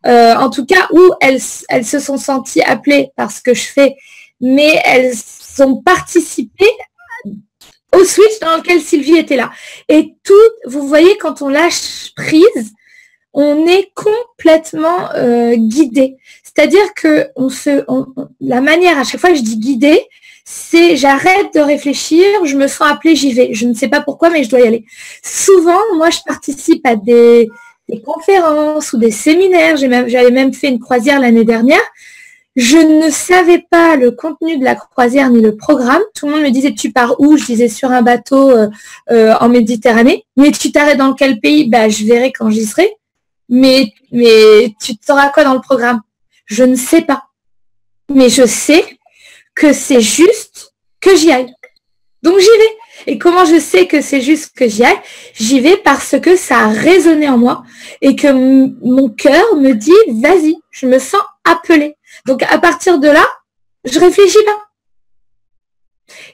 en tout cas, où elles se sont senties appelées par ce que je fais, mais elles ont participé au switch dans lequel Sylvie était là. Et tout, vous voyez, quand on lâche prise, on est complètement guidé. C'est-à-dire que la manière, à chaque fois que je dis guidé, c'est j'arrête de réfléchir, je me sens appelée, j'y vais. Je ne sais pas pourquoi, mais je dois y aller. Souvent, moi, je participe à des conférences ou des séminaires. J'avais même fait une croisière l'année dernière. Je ne savais pas le contenu de la croisière ni le programme. Tout le monde me disait, tu pars où? Je disais, sur un bateau en Méditerranée. Mais tu t'arrêtes dans quel pays? Bah, je verrai quand j'y serai. Mais tu sauras quoi dans le programme? Je ne sais pas. Mais je sais que c'est juste que j'y aille. Donc, j'y vais. Et comment je sais que c'est juste que j'y aille? J'y vais parce que ça a résonné en moi et que mon cœur me dit, vas-y, je me sens appelée. Donc, à partir de là, je réfléchis pas.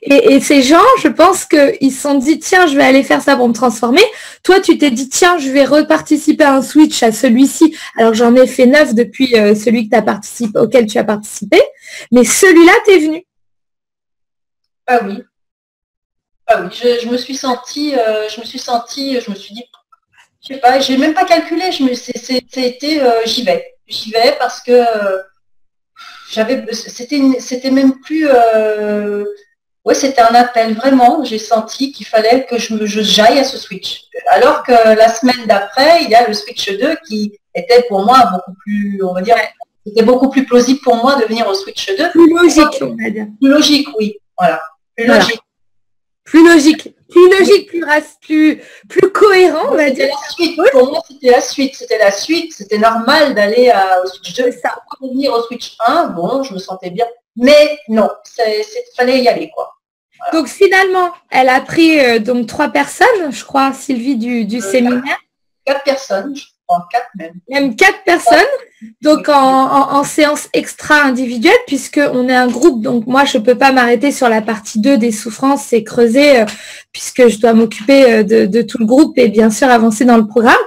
Et ces gens, je pense qu'ils se sont dit, tiens, je vais aller faire ça pour me transformer. Toi, tu t'es dit, tiens, je vais reparticiper à un switch à celui-ci. Alors, j'en ai fait 9 depuis celui auquel tu as participé. Mais celui-là, t'es venu. Ah oui. Ah oui, je me suis sentie, je me suis dit, je sais pas, j'ai même pas calculé, c'était, j'y vais parce que c'était même plus, ouais, c'était un appel vraiment. J'ai senti qu'il fallait que j'aille à ce switch. Alors que la semaine d'après, il y a le switch 2 qui était pour moi beaucoup plus, on va dire, c'était beaucoup plus plausible pour moi de venir au switch 2. Plus logique, on va dire. Plus logique, oui. Voilà. Plus logique. Plus logique, plus cohérent, on va dire. La suite. Pour moi, c'était la suite. C'était normal d'aller au Switch 2. Ça, pour revenir au Switch 1, bon, je me sentais bien. Mais non, fallait y aller, quoi. Voilà. Donc finalement, elle a pris donc 3 personnes, je crois, Sylvie, du séminaire. 4 personnes, je crois, 4 même. Même 4 personnes. Donc en séance extra individuelle, puisqu'on est un groupe, donc moi je ne peux pas m'arrêter sur la partie 2 des souffrances et creuser, puisque je dois m'occuper de tout le groupe et bien sûr avancer dans le programme.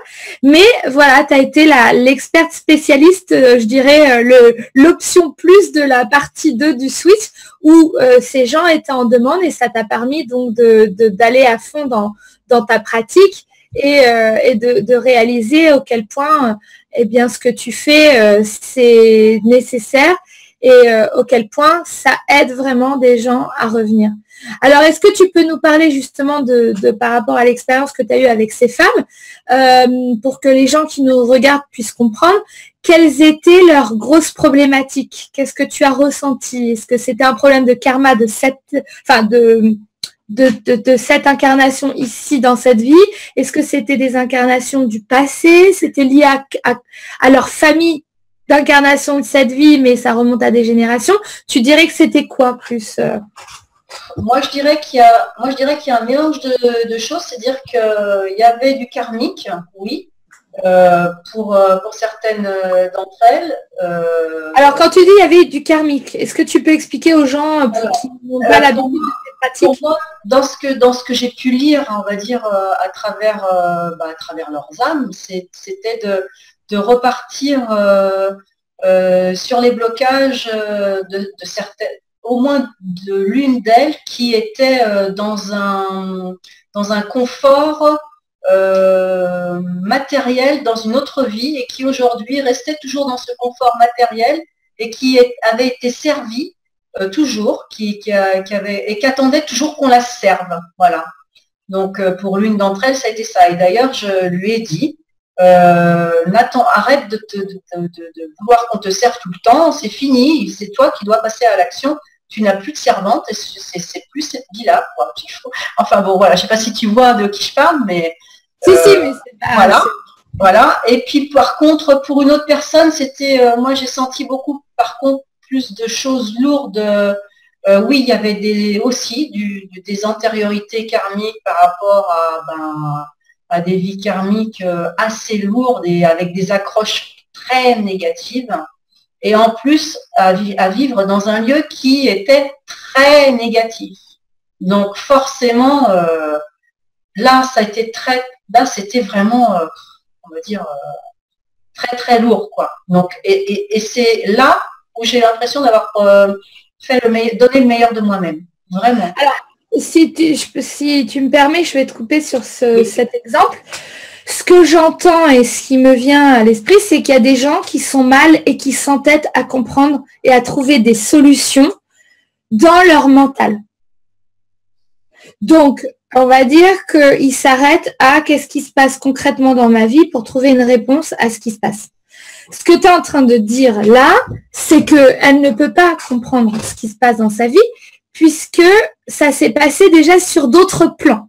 Mais voilà, tu as été l'experte spécialiste, je dirais, l'option plus de la partie 2 du switch, où ces gens étaient en demande et ça t'a permis donc d'aller à fond dans ta pratique et de réaliser auquel point eh bien, ce que tu fais, c'est nécessaire et auquel point ça aide vraiment des gens à revenir. Alors, est-ce que tu peux nous parler justement par rapport à l'expérience que tu as eue avec ces femmes, pour que les gens qui nous regardent puissent comprendre quelles étaient leurs grosses problématiques? Qu'est-ce que tu as ressenti? Est-ce que c'était un problème de karma de cette incarnation ici dans cette vie? Est-ce que c'était des incarnations du passé? C'était lié à leur famille d'incarnation de cette vie, mais ça remonte à des générations. Tu dirais que c'était quoi plus Moi, je dirais qu'il y a un mélange de choses, c'est-à-dire qu'il y avait du karmique, oui, pour certaines d'entre elles. Alors, quand tu dis il y avait du karmique, est-ce que tu peux expliquer aux gens pour qui n'ont pas l'habitude de pour moi, dans ce que j'ai pu lire, on va dire, à travers leurs âmes, c'était de repartir sur les blocages de certaines, au moins de l'une d'elles qui était dans un confort matériel dans une autre vie et qui aujourd'hui restait toujours dans ce confort matériel et qui avait été servie toujours, qui attendait toujours qu'on la serve. Voilà. Donc pour l'une d'entre elles, ça a été ça. Et d'ailleurs, je lui ai dit, Nathan, arrête de vouloir qu'on te serve tout le temps, c'est fini, c'est toi qui dois passer à l'action. Tu n'as plus de servante et c'est plus cette vie-là. Enfin bon, voilà, je ne sais pas si tu vois de qui je parle, mais... Si, mais c'est pas... Voilà. Et puis par contre, pour une autre personne, c'était... moi, j'ai senti beaucoup, par contre, plus de choses lourdes. Oui, il y avait des antériorités karmiques par rapport à des vies karmiques assez lourdes et avec des accroches très négatives. Et en plus, à vivre dans un lieu qui était très négatif. Donc forcément, là, c'était vraiment, on va dire, très très lourd, quoi. Donc, et c'est là où j'ai l'impression d'avoir donné le meilleur de moi-même, vraiment. Alors, si tu me permets, je vais te couper sur cet exemple. Ce que j'entends et ce qui me vient à l'esprit, c'est qu'il y a des gens qui sont mal et qui s'entêtent à comprendre et à trouver des solutions dans leur mental. Donc, on va dire qu'ils s'arrêtent à qu'est-ce qui se passe concrètement dans ma vie pour trouver une réponse à ce qui se passe. Ce que tu es en train de dire là, c'est qu'elle ne peut pas comprendre ce qui se passe dans sa vie puisque ça s'est passé déjà sur d'autres plans.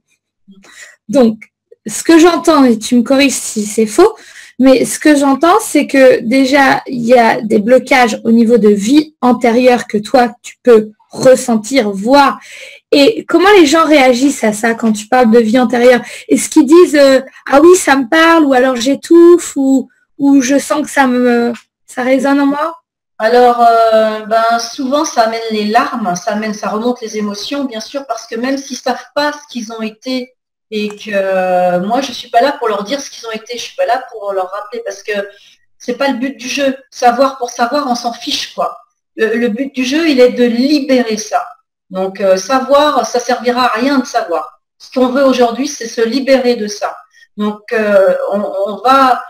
Donc, ce que j'entends, et tu me corriges si c'est faux, mais ce que j'entends, c'est que déjà, il y a des blocages au niveau de vie antérieure que toi, tu peux ressentir, voir. Et comment les gens réagissent à ça quand tu parles de vie antérieure? Est-ce qu'ils disent ah oui, ça me parle, ou alors j'étouffe, ou je sens que ça résonne en moi? Alors, souvent, ça amène les larmes, ça remonte les émotions, bien sûr, parce que même s'ils ne savent pas ce qu'ils ont été, et que moi, je ne suis pas là pour leur dire ce qu'ils ont été, je ne suis pas là pour leur rappeler, parce que ce n'est pas le but du jeu. Savoir pour savoir, on s'en fiche, quoi. Le but du jeu, il est de libérer ça. Donc, savoir, ça ne servira à rien de savoir. Ce qu'on veut aujourd'hui, c'est se libérer de ça. Donc, on va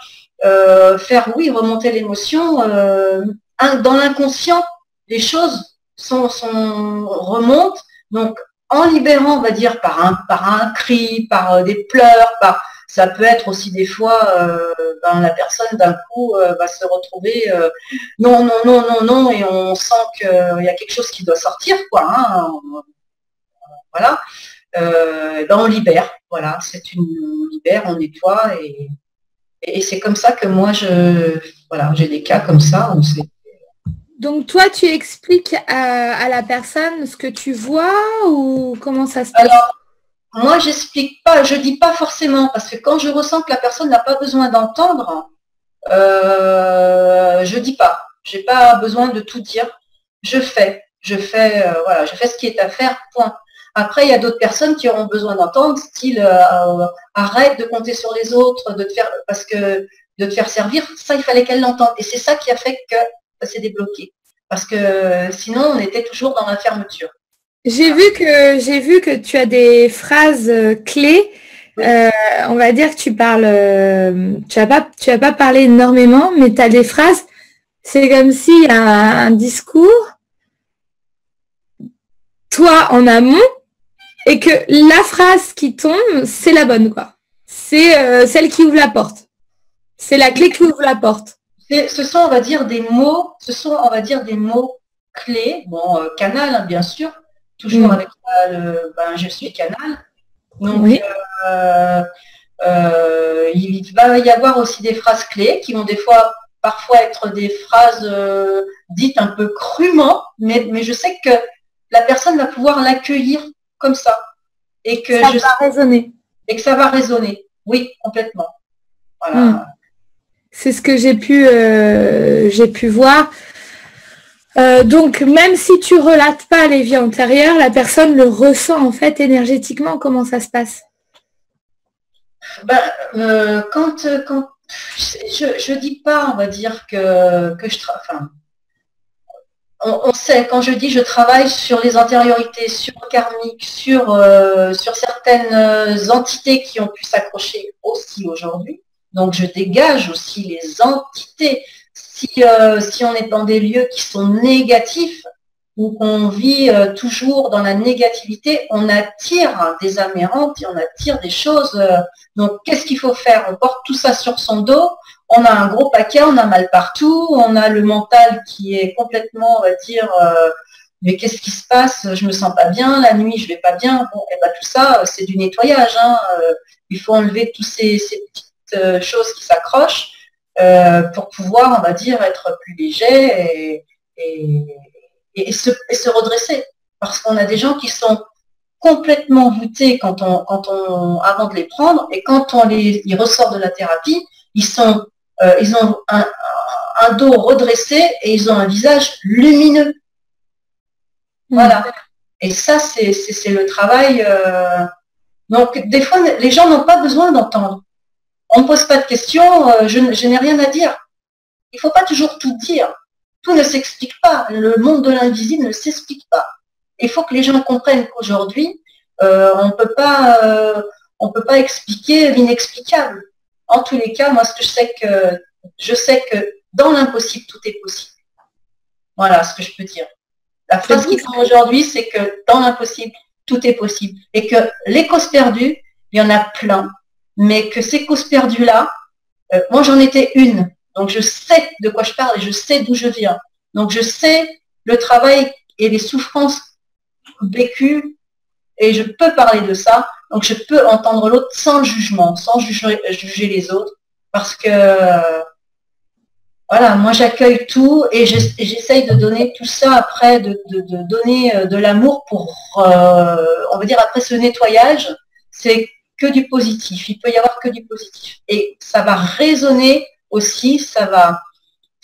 faire, oui, remonter l'émotion. Dans l'inconscient, les choses remontent. Donc, en libérant, on va dire, par un cri, par des pleurs, ça peut être aussi des fois, la personne d'un coup va se retrouver non, et on sent qu'il y a quelque chose qui doit sortir, quoi. Hein, voilà. On libère, voilà, on libère, on nettoie, et c'est comme ça que moi, j'ai des cas comme ça où c'est... Donc, toi, tu expliques à la personne ce que tu vois ou comment ça se passe? Alors, moi, j'explique pas, je dis pas forcément, parce que quand je ressens que la personne n'a pas besoin d'entendre, je dis pas. J'ai pas besoin de tout dire. Je fais ce qui est à faire, point. Après, il y a d'autres personnes qui auront besoin d'entendre, style arrête de compter sur les autres, de te faire servir. Ça, il fallait qu'elle l'entende. Et c'est ça qui a fait que ça s'est débloqué. Parce que sinon, on était toujours dans la fermeture. J'ai vu que tu as des phrases clés. Oui. On va dire que tu parles, tu as pas parlé énormément, mais tu as des phrases. C'est comme s'il y a un discours, toi en amont, et que la phrase qui tombe, c'est la bonne, quoi. C'est celle qui ouvre la porte. C'est la clé qui ouvre la porte. Ce sont, on va dire, des mots clés. Bon, canal, hein, bien sûr. Toujours avec je suis canal. Donc, oui. Il va y avoir aussi des phrases clés qui vont parfois être des phrases dites un peu crûment, mais je sais que la personne va pouvoir l'accueillir comme ça. Et que ça va résonner. Et que ça va résonner. Oui, complètement. Voilà. C'est ce que j'ai pu voir. Donc, même si tu relates pas les vies antérieures, la personne le ressent en fait énergétiquement. Comment ça se passe? Quand je dis pas, on va dire que je travaille. Enfin, on sait, quand je dis je travaille sur les antériorités, sur le karmique, sur certaines entités qui ont pu s'accrocher aussi aujourd'hui. Donc je dégage aussi les entités. Si on est dans des lieux qui sont négatifs ou qu'on vit toujours dans la négativité, on attire des âmes errantes et on attire des choses. Donc qu'est-ce qu'il faut faire? On porte tout ça sur son dos. On a un gros paquet, on a mal partout, on a le mental qui est complètement, on va dire, mais qu'est-ce qui se passe? Je me sens pas bien, la nuit je vais pas bien. Bon, et ben tout ça, c'est du nettoyage. Hein. Il faut enlever toutes ces petites choses qui s'accrochent pour pouvoir, on va dire, être plus léger et se redresser. Parce qu'on a des gens qui sont complètement voûtés avant de les prendre, et quand ils ressortent de la thérapie, ils ont un dos redressé et ils ont un visage lumineux. Voilà. Et ça, c'est le travail. Donc, des fois, les gens n'ont pas besoin d'entendre. On ne me pose pas de questions, je n'ai rien à dire. Il ne faut pas toujours tout dire. Tout ne s'explique pas. Le monde de l'invisible ne s'explique pas. Il faut que les gens comprennent qu'aujourd'hui, on ne peut pas expliquer l'inexplicable. En tous les cas, moi, je sais que dans l'impossible, tout est possible. Voilà ce que je peux dire. La phrase qui prend aujourd'hui, c'est que dans l'impossible, tout est possible. Et que les causes perdues, il y en a plein. Mais que ces causes perdues-là, moi, j'en étais une. Donc, je sais de quoi je parle et je sais d'où je viens. Donc, je sais le travail et les souffrances vécues et je peux parler de ça. Donc, je peux entendre l'autre sans jugement, sans juger les autres, parce que, voilà, moi, j'accueille tout et j'essaye de donner tout ça après, de donner de l'amour pour, on va dire, après ce nettoyage, c'est que du positif. Il peut y avoir que du positif. Et ça va résonner aussi, ça va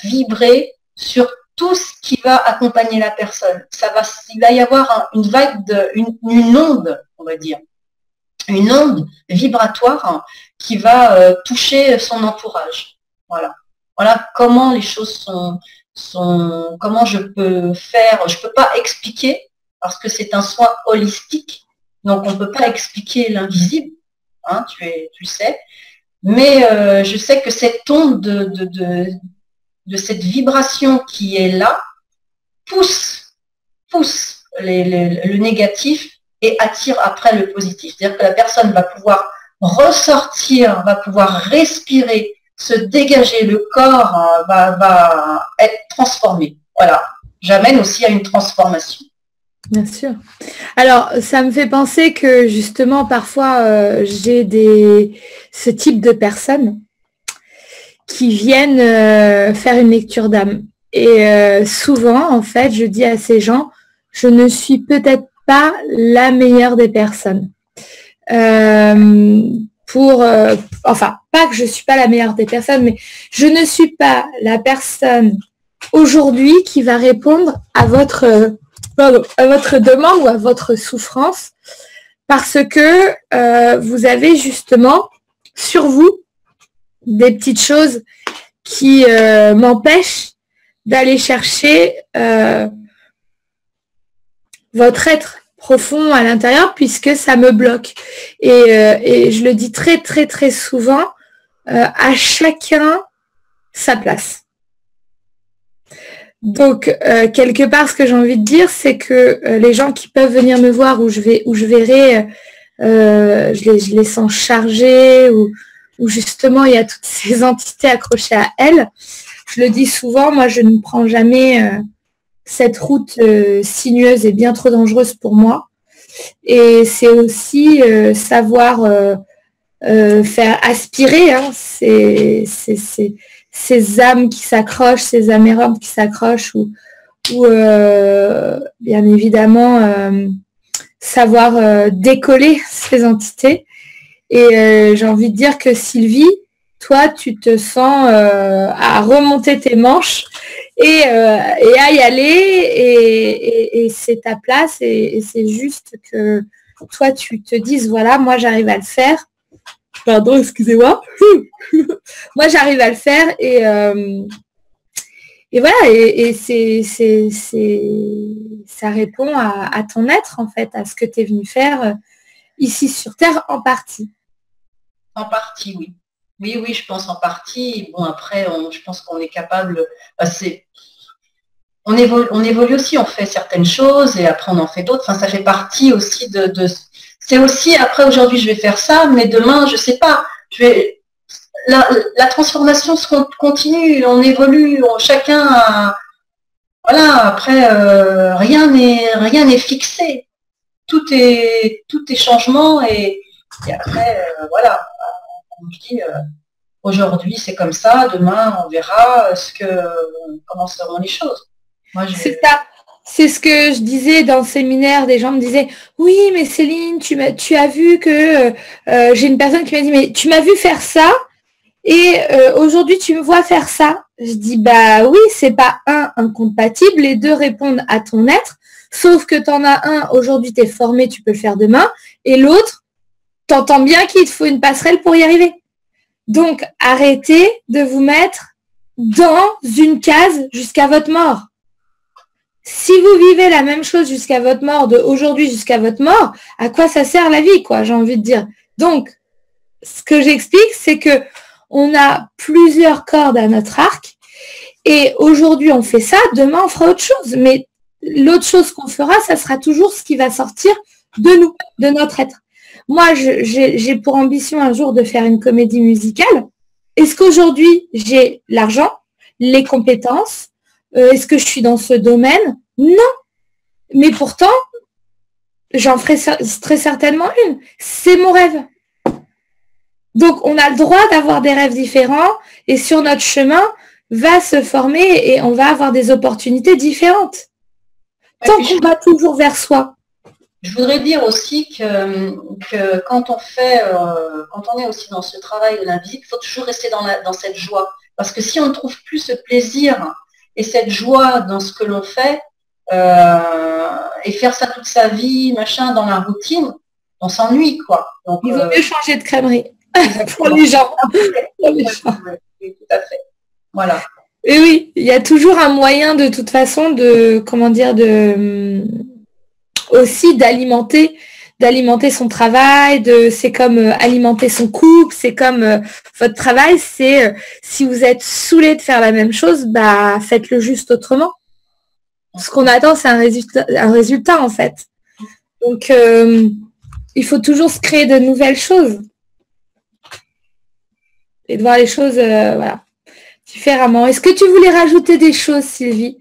vibrer sur tout ce qui va accompagner la personne. Il va y avoir une vague, une onde, on va dire, une onde vibratoire qui va toucher son entourage. Voilà. Voilà comment les choses sont, comment je peux faire. Je ne peux pas expliquer parce que c'est un soin holistique, donc on ne peut pas expliquer l'invisible, hein, tu sais. Mais je sais que cette onde de cette vibration qui est là pousse le négatif et attire après le positif. C'est-à-dire que la personne va pouvoir ressortir, va pouvoir respirer, se dégager, le corps va être transformé. Voilà. J'amène aussi à une transformation. Bien sûr. Alors, ça me fait penser que justement, parfois, j'ai ce type de personnes qui viennent faire une lecture d'âme. Et souvent, en fait, je dis à ces gens, je ne suis peut-être pas la meilleure des personnes. Enfin, pas que je ne suis pas la meilleure des personnes, mais je ne suis pas la personne aujourd'hui qui va répondre à votre demande ou à votre souffrance, parce que vous avez justement sur vous des petites choses qui m'empêchent d'aller chercher votre être profond à l'intérieur, puisque ça me bloque. Et je le dis très, très, très souvent, à chacun sa place. Donc, quelque part, ce que j'ai envie de dire, c'est que les gens qui peuvent venir me voir, où je verrai, je les sens chargés, où justement il y a toutes ces entités accrochées à elles. Je le dis souvent, moi je ne prends jamais cette route sinueuse et bien trop dangereuse pour moi. Et c'est aussi savoir faire aspirer ces âmes qui s'accrochent, ces âmes errantes qui s'accrochent, ou bien évidemment savoir décoller ces entités. Et j'ai envie de dire que Sylvie, toi, tu te sens à remonter tes manches et à y aller et c'est ta place et c'est juste que toi tu te dises voilà, moi j'arrive à le faire. Pardon, excusez-moi. Moi j'arrive à le faire et voilà, et ça répond à ton être en fait, à ce que tu es venu faire ici sur Terre en partie. En partie, oui. Oui, je pense en partie. Bon, après, je pense qu'on est capable. On évolue aussi, on fait certaines choses et après on en fait d'autres. Enfin, ça fait partie aussi c'est aussi, après aujourd'hui je vais faire ça, mais demain, je sais pas. La transformation continue, on évolue, chacun voilà, après rien n'est fixé. Tout est changement et après, voilà. Comme je dis, aujourd'hui c'est comme ça, demain on verra comment seront les choses. C'est ça. C'est ce que je disais dans le séminaire, des gens me disaient oui mais Céline, tu as vu que j'ai une personne qui m'a dit mais tu m'as vu faire ça et aujourd'hui tu me vois faire ça. Je dis bah oui, c'est pas incompatible, les deux répondent à ton être, sauf que tu en as un, aujourd'hui tu es formé, tu peux le faire demain, et l'autre, t'entends bien qu'il te faut une passerelle pour y arriver. Donc arrêtez de vous mettre dans une case jusqu'à votre mort. Si vous vivez la même chose jusqu'à votre mort, de aujourd'hui jusqu'à votre mort, à quoi ça sert la vie, quoi, j'ai envie de dire. Donc, ce que j'explique, c'est que on a plusieurs cordes à notre arc, et aujourd'hui on fait ça, demain on fera autre chose. Mais l'autre chose qu'on fera, ça sera toujours ce qui va sortir de nous, de notre être. Moi, j'ai pour ambition un jour de faire une comédie musicale. Est-ce qu'aujourd'hui j'ai l'argent, les compétences? Est-ce que je suis dans ce domaine? Non. Mais pourtant, j'en ferai très certainement une. C'est mon rêve. Donc, on a le droit d'avoir des rêves différents et sur notre chemin va se former et on va avoir des opportunités différentes. Tant qu'on va toujours vers soi. Je voudrais dire aussi que quand on est aussi dans ce travail de l'invisible, il faut toujours rester dans cette joie. Parce que si on ne trouve plus ce plaisir et cette joie dans ce que l'on fait, et faire ça toute sa vie, machin, dans la routine, on s'ennuie, quoi. Donc, il vaut mieux changer de crèmerie pour les gens. Oui, tout à fait. Voilà. Et oui, il y a toujours un moyen de toute façon aussi d'alimenter son travail, c'est comme alimenter son couple, c'est comme votre travail, c'est si vous êtes saoulé de faire la même chose, bah faites-le juste autrement. Ce qu'on attend, c'est un résultat en fait. Donc il faut toujours se créer de nouvelles choses et de voir les choses différemment. Est-ce que tu voulais rajouter des choses, Sylvie,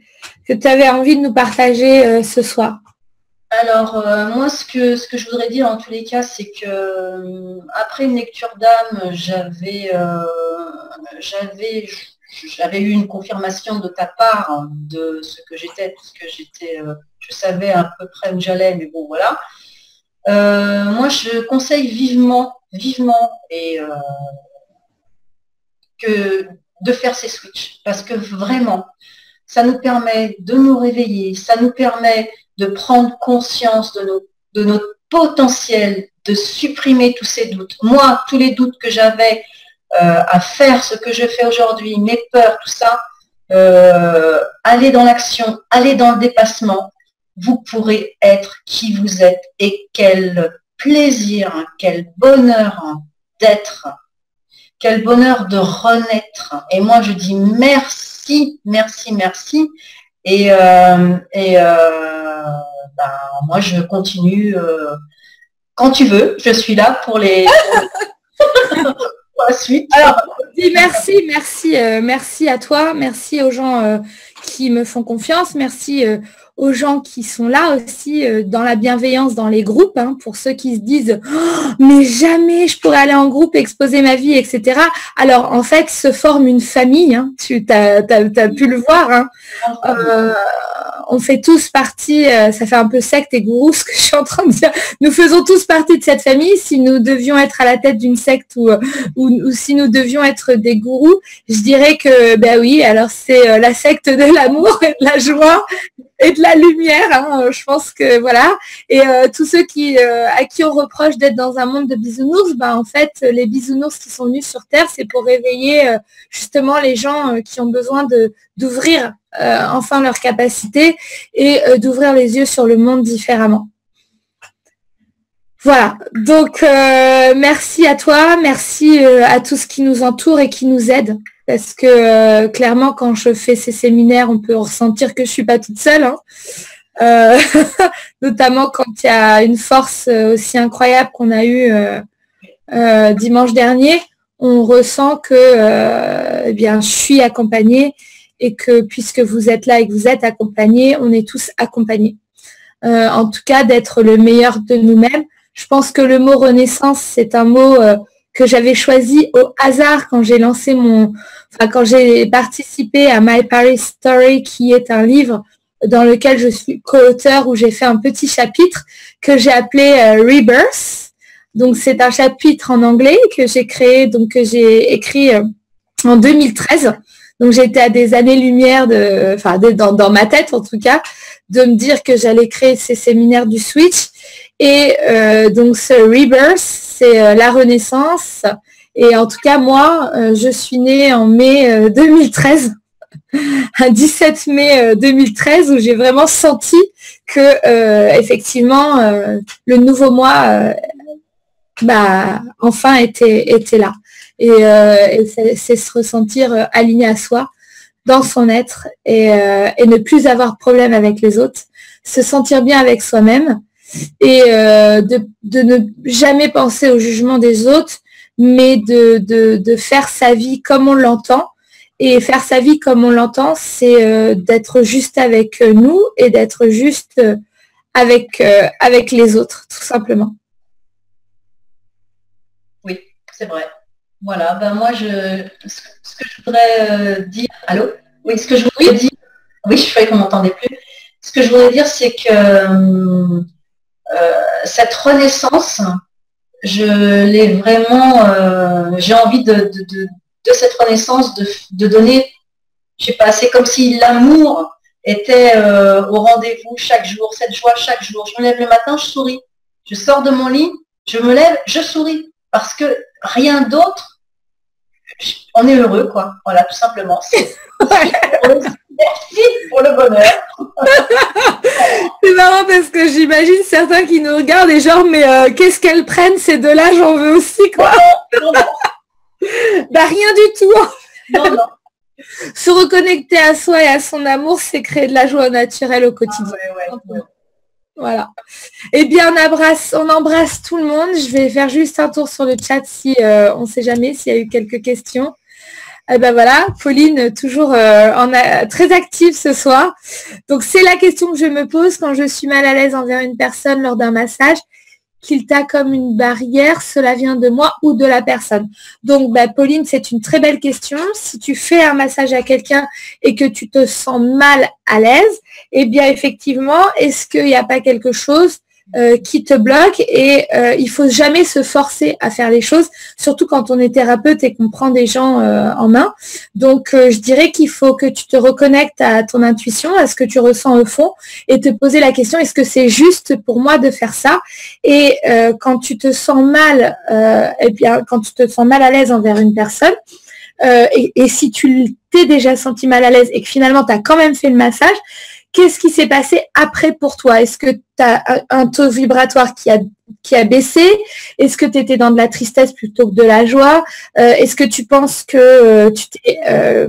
que tu avais envie de nous partager ce soir? Alors, moi, ce que je voudrais dire en tous les cas, c'est que après une lecture d'âme, j'avais eu une confirmation de ta part de ce que j'étais, puisque je savais à peu près où j'allais, mais bon, voilà. Moi, je conseille vivement, et de faire ces switches, parce que vraiment, ça nous permet de nous réveiller, ça nous permet de prendre conscience de notre potentiel, de supprimer tous ces doutes. Moi, tous les doutes que j'avais à faire ce que je fais aujourd'hui, mes peurs, tout ça, aller dans l'action, aller dans le dépassement, vous pourrez être qui vous êtes et quel plaisir, quel bonheur d'être, quel bonheur de renaître. Et moi, je dis merci, merci, merci. Et moi, je continue. Quand tu veux, je suis là pour la suite. Alors, merci à toi, merci aux gens qui me font confiance, merci aux gens qui sont là aussi dans la bienveillance dans les groupes, hein, pour ceux qui se disent oh, mais jamais je pourrais aller en groupe, exposer ma vie, etc. Alors en fait se forme une famille, hein, tu as pu le voir, hein. on fait tous partie, ça fait un peu secte et gourou ce que je suis en train de dire, nous faisons tous partie de cette famille. Si nous devions être à la tête d'une secte ou si nous devions être des gourous, je dirais que ben oui, alors c'est la secte de l'amour et de la joie et de la lumière, hein, je pense que voilà. Et tous ceux à qui on reproche d'être dans un monde de bisounours, ben en fait les bisounours qui sont venus sur Terre, c'est pour réveiller justement les gens qui ont besoin d'ouvrir enfin leurs capacités et d'ouvrir les yeux sur le monde différemment. Voilà, donc merci à toi, merci à tout ce qui nous entoure et qui nous aide, parce que clairement quand je fais ces séminaires, on peut ressentir que je suis pas toute seule, hein. Notamment quand il y a une force aussi incroyable qu'on a eue dimanche dernier, on ressent que eh bien, je suis accompagnée et que puisque vous êtes là et que vous êtes accompagnés, on est tous accompagnés. En tout cas, d'être le meilleur de nous-mêmes. Je pense que le mot renaissance, c'est un mot que j'avais choisi au hasard quand j'ai lancé quand j'ai participé à My Paris Story, qui est un livre dans lequel je suis co-auteur, où j'ai fait un petit chapitre que j'ai appelé Rebirth. Donc c'est un chapitre en anglais que j'ai créé, donc que j'ai écrit en 2013. Donc j'étais à des années-lumière dans ma tête en tout cas, de me dire que j'allais créer ces séminaires du Switch. Et donc ce Rebirth, c'est la renaissance. Et en tout cas, moi, je suis née en mai 2013, un 17 mai 2013, où j'ai vraiment senti que effectivement, le nouveau moi, enfin était là. Et c'est se ressentir aligné à soi, dans son être, et ne plus avoir de problème avec les autres, se sentir bien avec soi-même, et de ne jamais penser au jugement des autres, mais de faire sa vie comme on l'entend. Et faire sa vie comme on l'entend, c'est d'être juste avec nous et d'être juste avec les autres, tout simplement. Oui, c'est vrai. Voilà, moi, ce que je voudrais dire... Allô? Oui, ce que je voudrais dire... Oui, je croyais qu'on m'entendait plus. Ce que je voudrais dire, c'est que cette renaissance, je l'ai vraiment... j'ai envie de cette renaissance de donner, je sais pas, c'est comme si l'amour était au rendez-vous chaque jour, cette joie chaque jour. Je me lève le matin, je souris. Je sors de mon lit, je me lève, je souris. Parce que rien d'autre, on est heureux, quoi. Voilà, tout simplement. Merci pour le bonheur. C'est marrant parce que j'imagine certains qui nous regardent et genre, mais qu'est-ce qu'elles prennent ces deux-là, j'en veux aussi, quoi. Non. Bah rien du tout. Non. Se reconnecter à soi et à son amour, c'est créer de la joie naturelle au quotidien. Ouais. Voilà. Eh bien, on embrasse tout le monde. Je vais faire juste un tour sur le chat si on ne sait jamais s'il y a eu quelques questions. Voilà, Pauline, toujours très active ce soir. Donc, c'est la question que je me pose quand je suis mal à l'aise envers une personne lors d'un massage. Qu'il t'a comme une barrière, cela vient de moi ou de la personne. Donc, Pauline, c'est une très belle question. Si tu fais un massage à quelqu'un et que tu te sens mal à l'aise, eh bien, effectivement, est-ce qu'il n'y a pas quelque chose qui te bloque? Et il faut jamais se forcer à faire les choses, surtout quand on est thérapeute et qu'on prend des gens en main. Donc, je dirais qu'il faut que tu te reconnectes à ton intuition, à ce que tu ressens au fond, et te poser la question, est-ce que c'est juste pour moi de faire ça? Et quand tu te sens mal, quand tu te sens mal à l'aise envers une personne, et si tu t'es déjà senti mal à l'aise et que finalement tu as quand même fait le massage, qu'est-ce qui s'est passé après pour toi? Est-ce que tu as un taux vibratoire qui a baissé? Est-ce que tu étais dans de la tristesse plutôt que de la joie? Est-ce que tu penses que tu t'es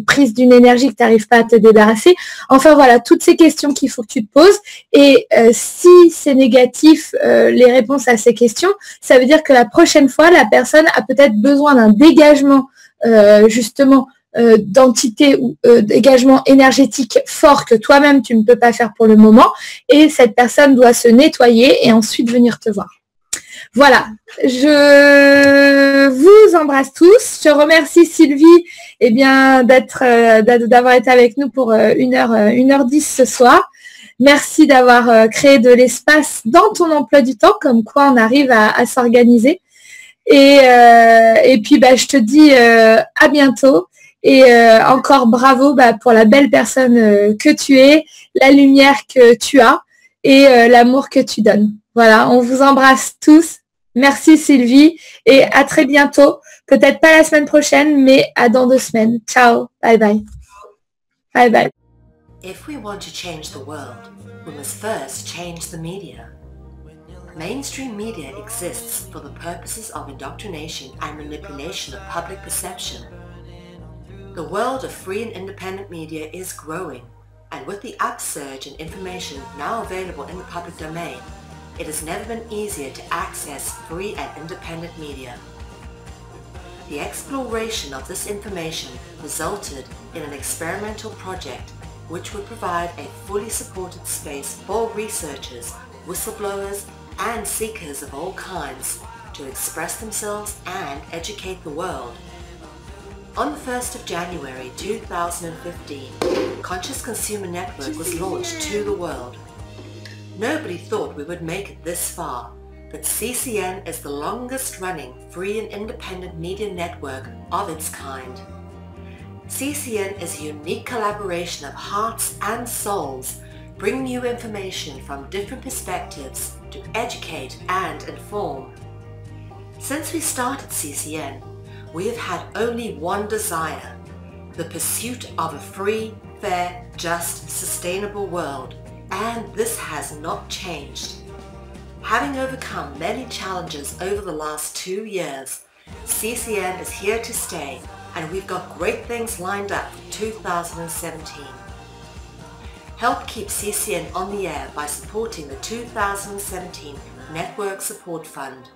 prise d'une énergie que tu n'arrives pas à te débarrasser? Enfin voilà, toutes ces questions qu'il faut que tu te poses. Et si c'est négatif, les réponses à ces questions, ça veut dire que la prochaine fois, la personne a peut-être besoin d'un dégagement justement d'entité ou dégagement énergétique fort que toi-même tu ne peux pas faire pour le moment, et cette personne doit se nettoyer et ensuite venir te voir. Voilà, je vous embrasse tous. Je remercie Sylvie d'avoir été avec nous pour 1h10 ce soir. Merci d'avoir créé de l'espace dans ton emploi du temps, comme quoi on arrive à s'organiser. Et puis, je te dis à bientôt. Et encore bravo pour la belle personne que tu es, la lumière que tu as et l'amour que tu donnes. Voilà, on vous embrasse tous. Merci Sylvie et à très bientôt. Peut-être pas la semaine prochaine, mais à dans 2 semaines. Ciao, bye bye. Bye bye. If we want to change the world, we must first change the media. Mainstream media exists for the purposes of indoctrination and manipulation of public perception. The world of free and independent media is growing, and with the upsurge in information now available in the public domain, it has never been easier to access free and independent media. The exploration of this information resulted in an experimental project which would provide a fully supported space for researchers, whistleblowers, and seekers of all kinds to express themselves and educate the world. On the 1st of January 2015, Conscious Consumer Network was launched to the world. Nobody thought we would make it this far, but CCN is the longest running free and independent media network of its kind. CCN is a unique collaboration of hearts and souls, bringing you information from different perspectives to educate and inform. Since we started CCN, we have had only one desire, the pursuit of a free, fair, just, sustainable world, and this has not changed. Having overcome many challenges over the last 2 years, CCN is here to stay, and we've got great things lined up for 2017. Help keep CCN on the air by supporting the 2017 Network Support Fund.